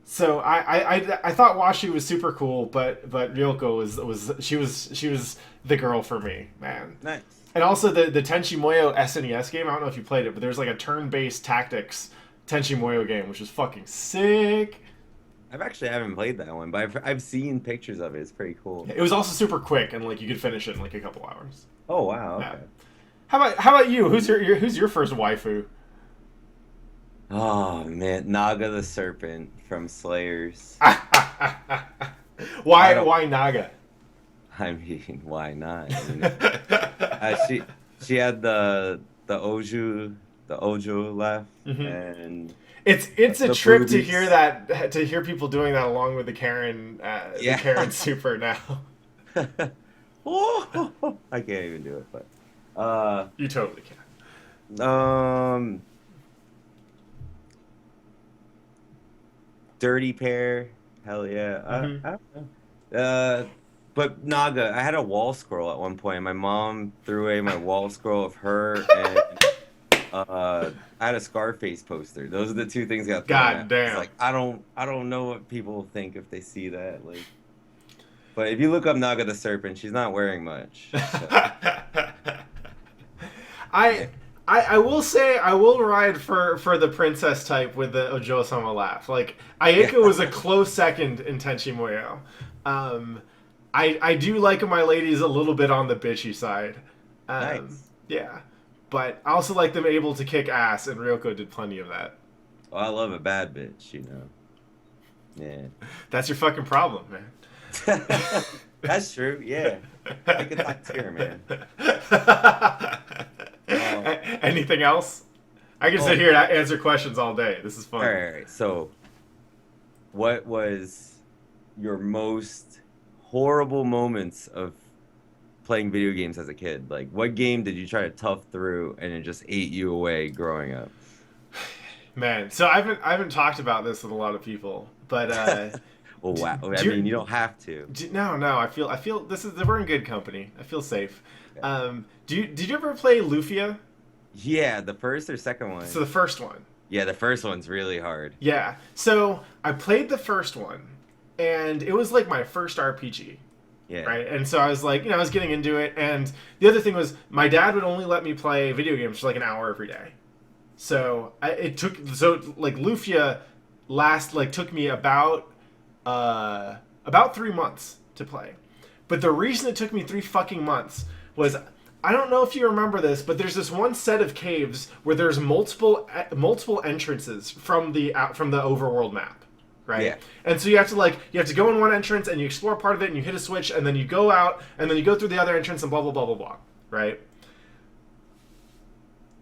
so I thought Washu was super cool, but Ryoko was the girl for me, man. Nice. And also the Tenchi Muyo SNES game. I don't know if you played it, but there's like a turn-based tactics Tenchi Muyo game, which is fucking sick. I haven't played that one, but I've seen pictures of it. It's pretty cool. It was also super quick, and like you could finish it in like a couple hours. Oh wow, Yeah. okay. How about you? Who's your first waifu? Oh man, Naga the Serpent from Slayers. I don't. Why Naga? I mean, why not? She had the Oju laugh Hmm. and It's a the trip boobies. to hear people doing that along with the Yeah. Karen Super now. Oh, I can't even do it, but You totally can. um, Dirty Pair, hell yeah. Hmm. I don't know. But Naga, I had a wall scroll at one point. My mom threw away my wall scroll of her, and I had a Scarface poster. Those are the two things I got thrown God at. It's damn. like I don't know what people think if they see that. Like, but if you look up Naga the Serpent, she's not wearing much. So, I yeah. I will say I will ride for the princess type with the Ojo-sama laugh. Like Yeah. Ayaka was a close second in Tenchi Muyo. I do like my ladies a little bit on the bitchy side. Nice. Yeah, but I also like them able to kick ass, and Ryoko did plenty of that. Well, I love a bad bitch. Yeah. That's your fucking problem, man. That's true. Yeah. Pick a top tier, man. Anything else? I can sit here and answer questions all day. This is fun. All right. So, what was your most horrible moments of playing video games as a kid? Like, what game did you try to tough through and it just ate you away growing up? Man, so I haven't talked about this with a lot of people, but Well, wow. I mean, you don't have to. no. I feel this is we're in good company. I feel safe. Okay. Did you ever play Lufia? Yeah, the first or second one? So the first one. Yeah, the first one's really hard. Yeah. So I played the first one, and it was like my first RPG. Yeah. Right. And so I was like, I was getting into it, and the other thing was my dad would only let me play video games for like an hour every day. So like Lufia took me about 3 months to play. But the reason it took me 3 fucking months was I don't know if you remember this, but there's this one set of caves where there's multiple entrances from the overworld map, right? Yeah. And so you have to go in one entrance and you explore part of it and you hit a switch and then you go out and then you go through the other entrance and blah blah blah blah blah, right?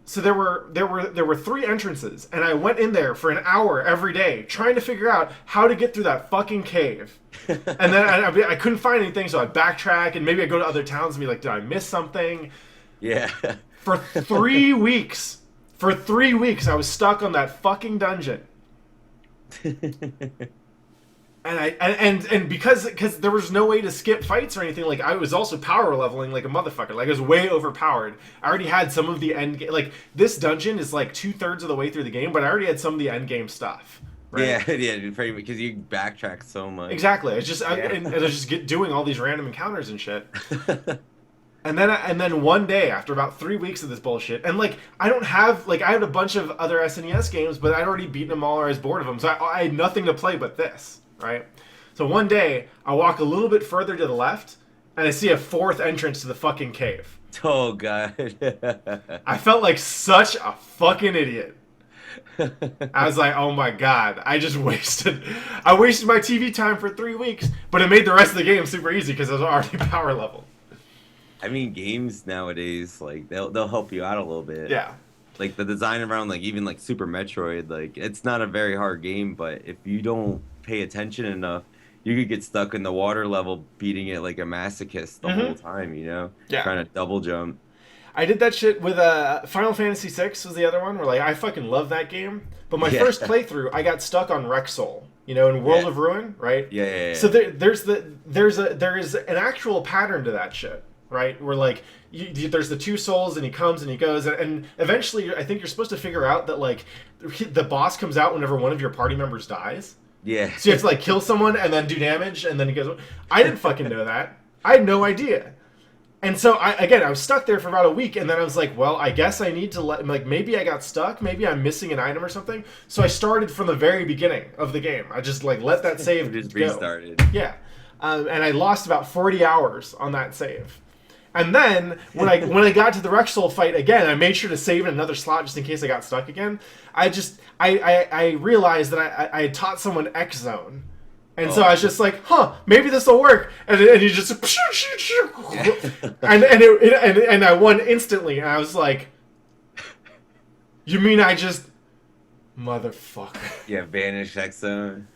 So there were 3 entrances, and I went in there for an hour every day trying to figure out how to get through that fucking cave. And then I couldn't find anything, so I'd backtrack, and maybe I'd go to other towns and be like, did I miss something? Yeah. For 3 weeks, I was stuck on that fucking dungeon. And because there was no way to skip fights or anything, like I was also power leveling like a motherfucker. Like I was way overpowered. I already had some of the end game. Like this dungeon is like 2/3 of the way through the game, but I already had some of the end game stuff. Right? Yeah, pretty much because you backtrack so much. Exactly. It's just and I was just doing all these random encounters and shit. And then one day, after about 3 weeks of this bullshit, and like I had a bunch of other SNES games, but I'd already beaten them all or I was bored of them, so I had nothing to play but this. Right? So one day, I walk a little bit further to the left, and I see a 4th entrance to the fucking cave. Oh, God. I felt like such a fucking idiot. I was like, oh my God, I wasted my TV time for 3 weeks, but it made the rest of the game super easy because I was already power level. I mean, games nowadays, like, they'll help you out a little bit. Yeah. Like, the design around, like, even, like, Super Metroid, like, it's not a very hard game, but if you don't pay attention enough, you could get stuck in the water level beating it like a masochist the whole time, Yeah. Trying to double jump. I did that shit with Final Fantasy VI was the other one where like I fucking love that game. But my first playthrough, I got stuck on Rexol, in World of Ruin, right? Yeah. So there is an actual pattern to that shit, right? Where like there's the 2 souls and he comes and he goes and eventually I think you're supposed to figure out that like the boss comes out whenever one of your party members dies. Yeah. So you have to like kill someone and then do damage and then he goes. I didn't fucking know that. I had no idea. And so I was stuck there for about a week and then I was like, well, I guess I need to maybe I got stuck, maybe I'm missing an item or something. So I started from the very beginning of the game. I just like let that save just go. restarted. Yeah. And I lost about 40 hours on that save. And then when I got to the Rexol fight again, I made sure to save in another slot just in case I got stuck again. I realized that I had taught someone X Zone. And so I was just like, maybe this will work. And he just and I won instantly. And I was like, you mean I just motherfucker? Yeah, Vanish X Zone.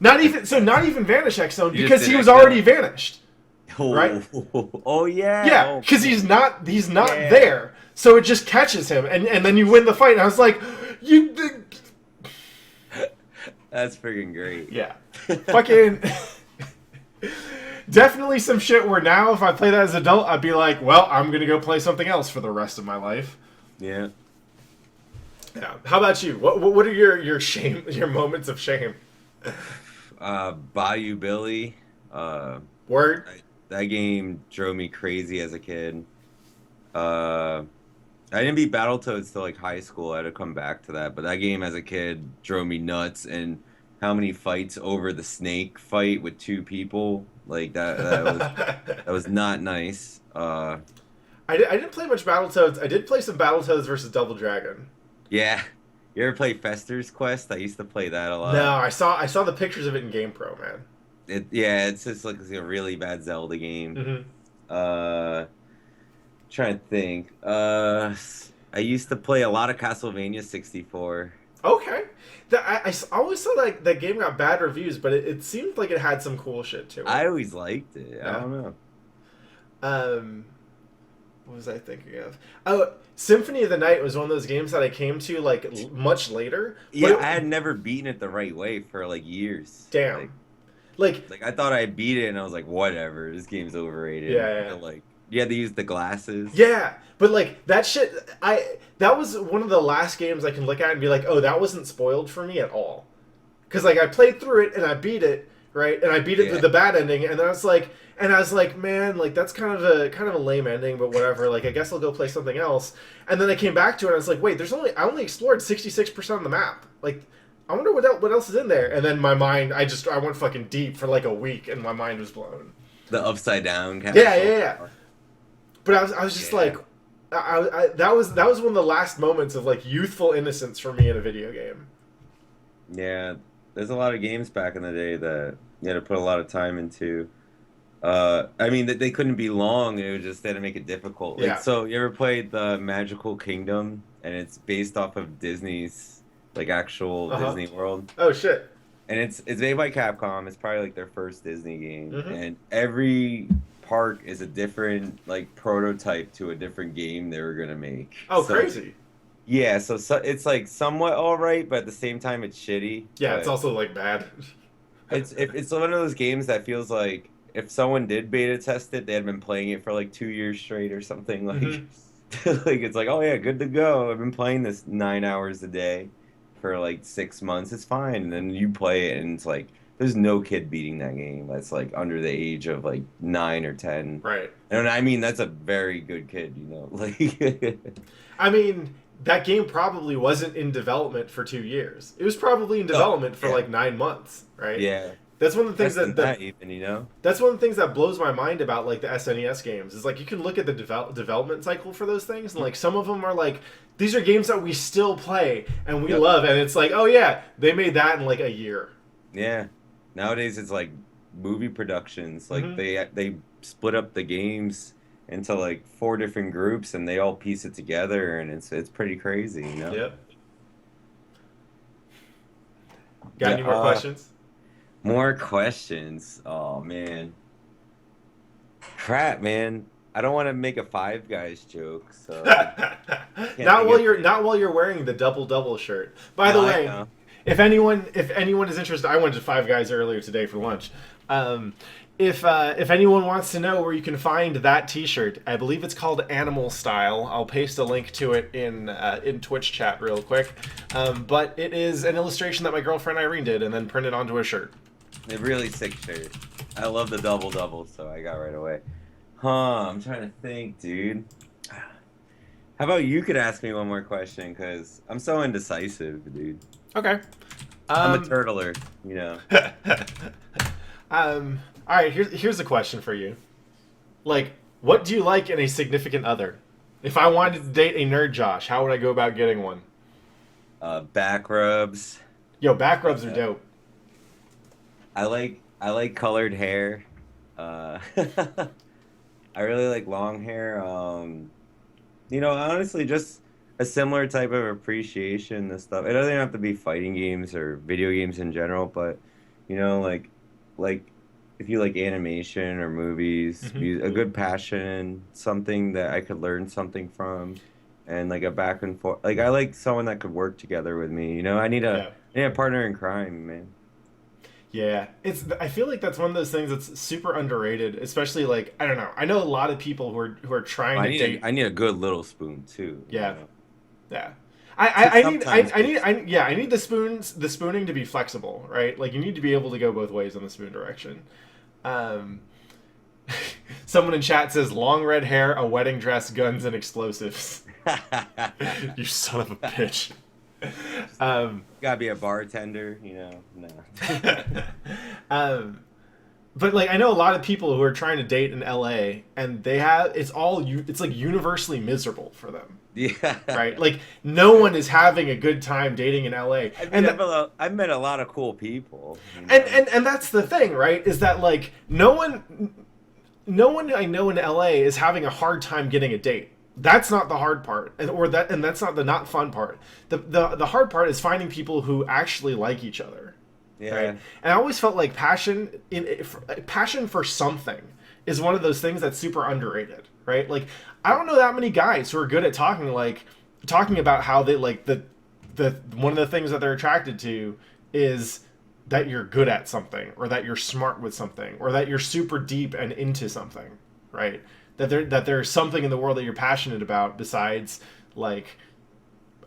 Not even Vanish X Zone because he was already vanished. Right? Oh yeah. Yeah, because he's not there. So it just catches him, and then you win the fight. And I was like, you. That's freaking great. Yeah, fucking. Definitely some shit where now if I play that as an adult, I'd be like, well, I'm gonna go play something else for the rest of my life. Yeah. Yeah. How about you? What are your moments of shame? Bayou Billy. Word. That game drove me crazy as a kid. I didn't beat Battletoads till like high school. I had to come back to that. But that game as a kid drove me nuts. And how many fights over the snake fight with 2 people? Like that was not nice. I didn't play much Battletoads. I did play some Battletoads versus Double Dragon. Yeah. You ever play Fester's Quest? I used to play that a lot. No, I saw the pictures of it in GamePro, man. It's just like a really bad Zelda game. Mm-hmm. Trying to think. I used to play a lot of Castlevania 64. Okay. I always saw that game got bad reviews, but it seemed like it had some cool shit to it. I always liked it. I Yeah. don't know. Um, what was I thinking of? Oh, Symphony of the Night was one of those games that I came to like much later. Yeah, I had never beaten it the right way for like years. Damn. Like, Like I thought I beat it, and I was like, whatever, this game's overrated. yeah. And, like you had to use the glasses. Yeah, but like that shit, that was one of the last games I can look at and be like, oh, that wasn't spoiled for me at all, because like I played through it and I beat it, right, and I beat it with the bad ending, and then I was like, man, like that's kind of a lame ending, but whatever. Like I guess I'll go play something else, and then I came back to it and I was like, wait, I only explored 66% of the map, like. I wonder what else is in there, and then my mind, I went fucking deep for like a week, and my mind was blown. The upside down castle. Yeah. But I was just like, that was one of the last moments of like youthful innocence for me in a video game. Yeah, there's a lot of games back in the day that you had to put a lot of time into. I mean, they couldn't be long. It was just they had to make it difficult. Like, Yeah. so you ever played the Magical Kingdom? And it's based off of Disney's like actual Disney World. Oh shit! And it's made by Capcom. It's probably like their first Disney game, Mm-hmm. and every park is a different like prototype to a different game they were gonna make. Oh, so, crazy! Yeah, so it's like somewhat all right, but at the same time it's shitty. Yeah, it's also like bad. It's one of those games that feels like if someone did beta test it, they had been playing it for like 2 years straight or something. Like, like it's like, oh yeah, good to go. I've been playing this 9 hours a day for like 6 months. It's fine. And then you play it, and it's like there's no kid beating that game that's like under the age of like 9 or 10. Right. And I mean that's a very good kid, you know. Like, I mean, that game probably wasn't in development for 2 years. It was probably in development for like 9 months, right? Yeah. That's one of the things that even, you know. That's one of the things that blows my mind about like the SNES games is like you can look at the development cycle for those things, and like some of them are like these are games that we still play and we love, and it's like, oh yeah, they made that in like a year. Yeah. Nowadays it's like movie productions. Like they split up the games into like 4 different groups, and they all piece it together, and it's pretty crazy, you know. Yep. Got any more questions? More questions. Oh man. Crap, man. I don't want to make a Five Guys joke, so not while you're wearing the double shirt. By the way, if anyone is interested, I went to Five Guys earlier today for lunch. If anyone wants to know where you can find that T-shirt, I believe it's called Animal Style. I'll paste a link to it in Twitch chat real quick. But it is an illustration that my girlfriend Irene did and then printed onto a shirt. A really sick shirt. I love the double, so I got right away. I'm trying to think, dude. How about you could ask me one more question, because I'm so indecisive, dude. Okay. I'm a turtler, you know. All right, here's a question for you. Like, what do you like in a significant other? If I wanted to date a NerdJosh, how would I go about getting one? Back rubs. Yo, back rubs are dope. I like colored hair. I really like long hair. You know, honestly, just a similar type of appreciation and stuff. It doesn't have to be fighting games or video games in general, but you know, like if you like animation or movies, a good passion, something that I could learn something from, and like a back and forth. Like I like someone that could work together with me. You know, I need a partner in crime, man. Yeah, I feel like that's one of those things that's super underrated, especially like I don't know. I know a lot of people who are trying to date. I need a good little spoon too. Yeah, you know? Yeah. I need the spooning to be flexible, right? Like you need to be able to go both ways in the spoon direction. Someone in chat says long red hair, a wedding dress, guns, and explosives. You son of a bitch. Gotta be a bartender, you know. No. But like I know a lot of people who are trying to date in LA, and it's like universally miserable for them. Yeah. Right. Like no one is having a good time dating in LA. I've met a lot of cool people. You know? And that's the thing, right? Is that like no one I know in LA is having a hard time getting a date. That's not the hard part, and that's not the not fun part. The hard part is finding people who actually like each other, right? Yeah. And I always felt like passion for something is one of those things that's super underrated, right? Like I don't know that many guys who are good at talking about how they like the one of the things that they're attracted to is that you're good at something, or that you're smart with something, or that you're super deep and into something, right? That there's something in the world that you're passionate about besides like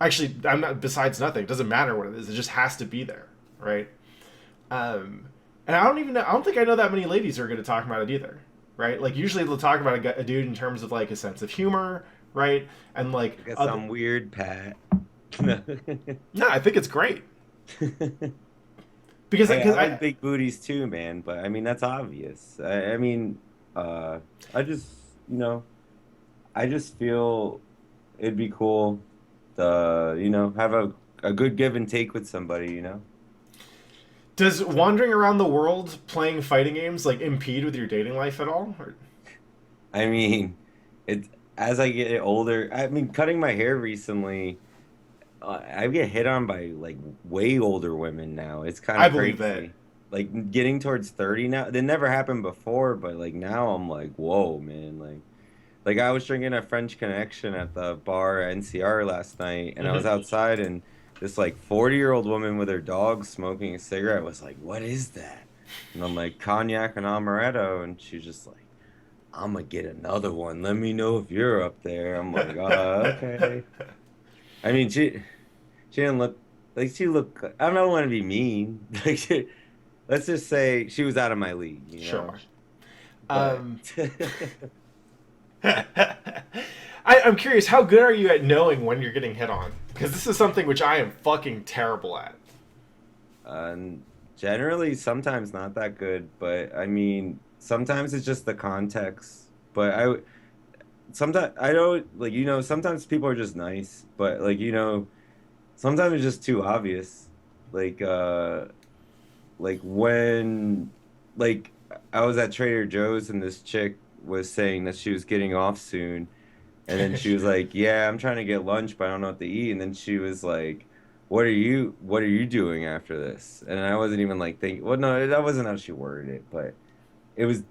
actually I'm not besides nothing. It doesn't matter what it is. It just has to be there, right? And I don't even know. I don't think I know that many ladies who are good at talking about it either, right? Like usually they'll talk about a dude in terms of like a sense of humor, right? And like I guess other, I'm weird, Pat. no, I think it's great Hey, I because like I big booties too, man. But I mean, that's obvious. I mean, uh, I just, you know, I just feel it'd be cool to, have a good give and take with somebody, does wandering around the world playing fighting games like impede with your dating life at all? Or... I mean, it as I get older, I mean, cutting my hair recently, I get hit on by like way older women now. It's kind I of believe that. crazy. Like getting towards 30 now. That never happened before, but like now I'm like, whoa, man. Like I was drinking a French Connection at the bar at NCR last night, and I was Mm-hmm. outside, and this like 40-year-old woman with her dog smoking a cigarette was like, "What is that?" And I'm like, "Cognac and amaretto," and she's just like, "I'm gonna get another one. Let me know if you're up there." I'm like, okay." I mean, she didn't look like she looked. I don't want to be mean. Like, let's just say she was out of my league, Sure. But Um, I'm curious, how good are you at knowing when you're getting hit on? Because this is something which I am fucking terrible at. And generally, sometimes not that good, but I mean, sometimes it's just the context. But sometimes I don't like, sometimes people are just nice, but like, sometimes it's just too obvious. Like, like when, like, I was at Trader Joe's and this chick was saying that she was getting off soon. And then she was like, "Yeah, I'm trying to get lunch, but I don't know what to eat." And then she was like, "What are you doing after this?" And I wasn't even like thinking. Well, no, that wasn't how she worded it, but it was.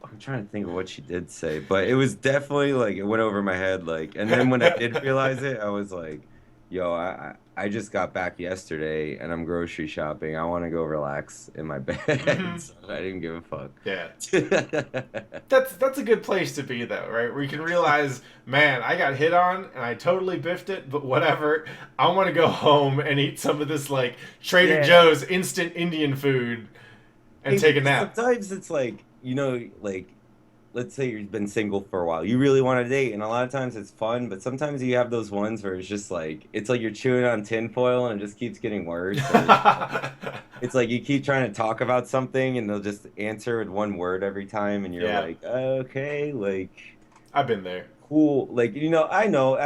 I'm trying to think of what she did say, but it was definitely like it went over my head. Like, and then when I did realize it, I was like, "Yo, I just got back yesterday, and I'm grocery shopping. I want to go relax in my bed." Hmm. So I didn't give a Yeah. fuck. That's a good place to be though, right? Where you can realize, man, I got hit on and I totally biffed it, but whatever. I want to go home and eat some of this like Trader Yeah. Joe's instant Indian food and Hey, take a because nap. sometimes it's like, like let's say you've been single for a while. You really want to date, and a lot of times it's fun, but sometimes you have those ones where it's like you're chewing on tinfoil and it just keeps getting worse. Or it's like you keep trying to talk about something and they'll just answer with one word every time, and you're Yeah, like, okay, like I've been there. cool. Like, I know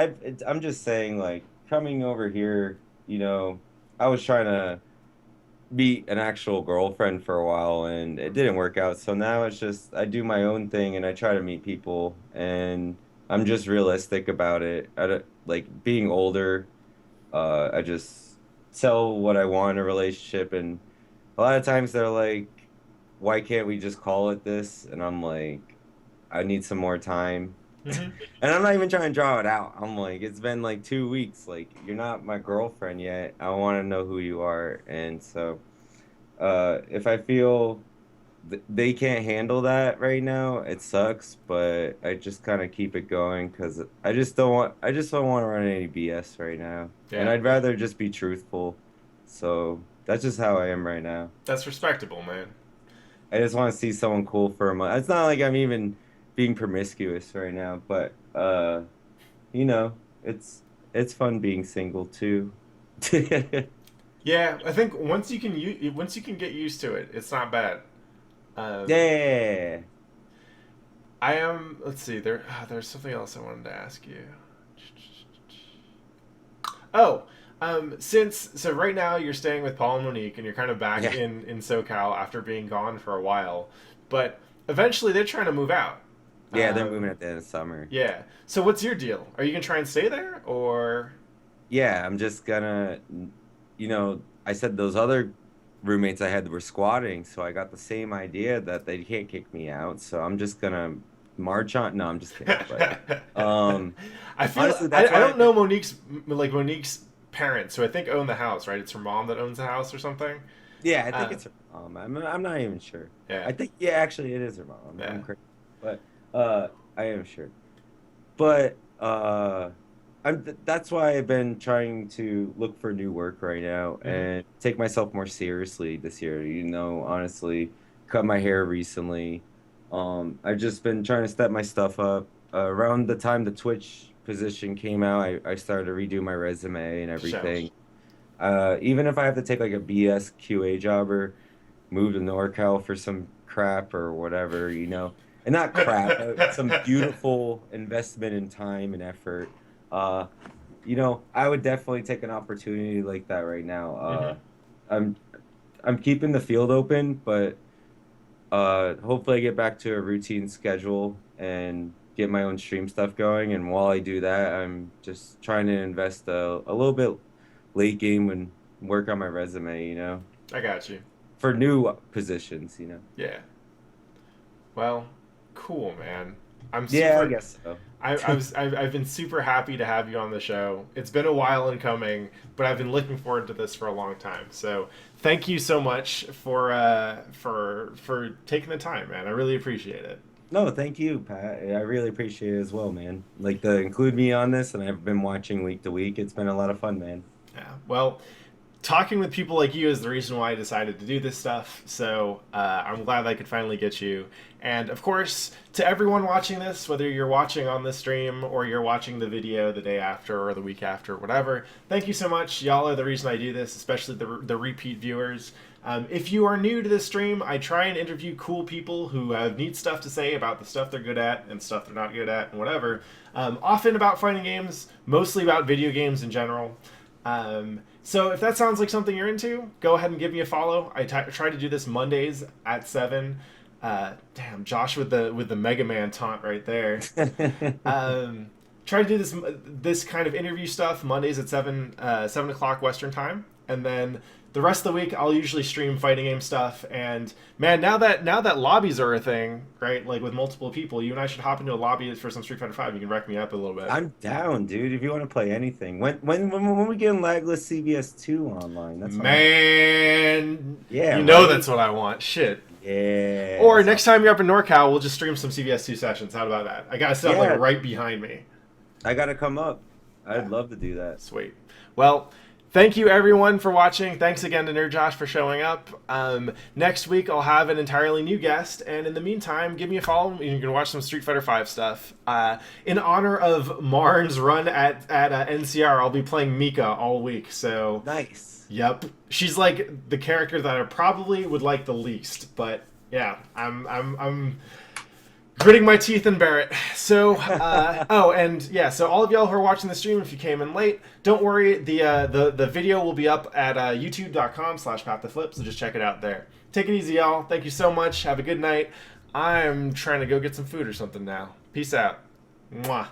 I'm just saying, like, coming over here, I was trying to be an actual girlfriend for a while and it didn't work out. So now it's just I do my own thing and I try to meet people and I'm just realistic about it. I don't, like being older, I just tell what I want in a relationship and a lot of times they're like, why can't we just call it this? And I'm like, I need some more time. Hmm. And I'm not even trying to draw it out. I'm like, it's been like 2 weeks. Like, you're not my girlfriend yet. I want to know who you are. And so if I feel they can't handle that right now, it sucks, but I just kind of keep it going because I just don't want to run any BS right now. And Yeah, I'd rather just be truthful. So that's just how I am right now. that's respectable, man. I just want to see someone cool for a month. It's not like I'm even being promiscuous right now, but you know, it's fun being single too. Yeah, I think once you can get used to it, it's not bad. Um, Yeah. I am. Let's see. There's something else I wanted to ask you. Oh, since so right now you're staying with Paul and Monique, and you're kind of back Yeah. in SoCal after being gone for a while, but eventually they're trying to move out. Yeah, they're moving at the end of summer. Yeah. So what's your deal? Are you gonna try and stay there, or? Yeah, I'm just gonna, I said those other roommates I had were squatting, so I got the same idea that they can't kick me out. So I'm just gonna march on. No, I'm just kidding. But um, I feel honestly, that's I why don't know Monique's parents, who I think own the house, right? It's her mom that owns the house or something. yeah, I think Uh, it's her mom. I'm not even sure. yeah, I think yeah, actually it is her mom. I'm yeah. crazy, but I am sure. But that's why I've been trying to look for new work right now Hmm. and take myself more seriously this year. Honestly, cut my hair recently. I've just been trying to step my stuff up. Around the time the Twitch position came out, I started to redo my resume and Show. everything. Even if I have to take like a BS QA job or move to NorCal for some crap or whatever, and not crap, some beautiful investment in time and effort. Uh, I would definitely take an opportunity like that right now. Hmm. I'm I'm keeping the field open, but hopefully I get back to a routine schedule and get my own stream stuff going. And while I do that, I'm just trying to invest a little bit late game and work on my resume, I got you. for new positions. Yeah. Well, cool, man. I'm Yeah, I super. guess so. I've been super happy to have you on the show. It's been a while in coming, but I've been looking forward to this for a long time. So thank you so much for taking the time, man. I really appreciate it. No, thank you, Pat. I really appreciate it as well, man. Like to include me on this, and I've been watching week to week. It's been a lot of fun, man. Yeah. Well, talking with people like you is the reason why I decided to do this stuff. So I'm glad I could finally get you. And of course, to everyone watching this, whether you're watching on the stream or you're watching the video the day after or the week after, whatever, thank you so much. Y'all are the reason I do this, especially the repeat viewers. If you are new to this stream, I try and interview cool people who have neat stuff to say about the stuff they're good at and stuff they're not good at and whatever. Often about fighting games, mostly about video games in general. So if that sounds like something you're into, go ahead and give me a follow. I try to do this Mondays at 7. Damn, Josh with the Mega Man taunt right there. Try to do this kind of interview stuff Mondays at 7 o'clock Western time, and then the rest of the week I'll usually stream fighting game stuff. And man, now that lobbies are a thing, right? Like with multiple people, you and I should hop into a lobby for some Street Fighter Five. You can wreck me up a little bit. I'm down, dude. If you want to play anything, when we get lagless CBS 2 online, that's fine. Man, Yeah, you know right? that's what I want. Shit. Yeah. Or next time you're up in NorCal, we'll just stream some CVS2 sessions. How about that? I got stuff Yeah, like right behind me. I gotta come up. Yeah, I'd love to do that. sweet. Well, thank you everyone for watching. Thanks again to NerdJosh for showing up. Next week I'll have an entirely new guest, and in the meantime, give me a follow. You can watch some Street Fighter V stuff. In honor of Marn's run at NCR, I'll be playing Mika all week. So Nice. yep, she's like the character that I probably would like the least, but yeah, I'm gritting my teeth and bear it. So, oh, and yeah, so all of y'all who are watching the stream, if you came in late, don't worry. The video will be up at youtube.com/pattheflip, so just check it out there. Take it easy, y'all. Thank you so much. Have a good night. I'm trying to go get some food or something now. Peace out. Mwah.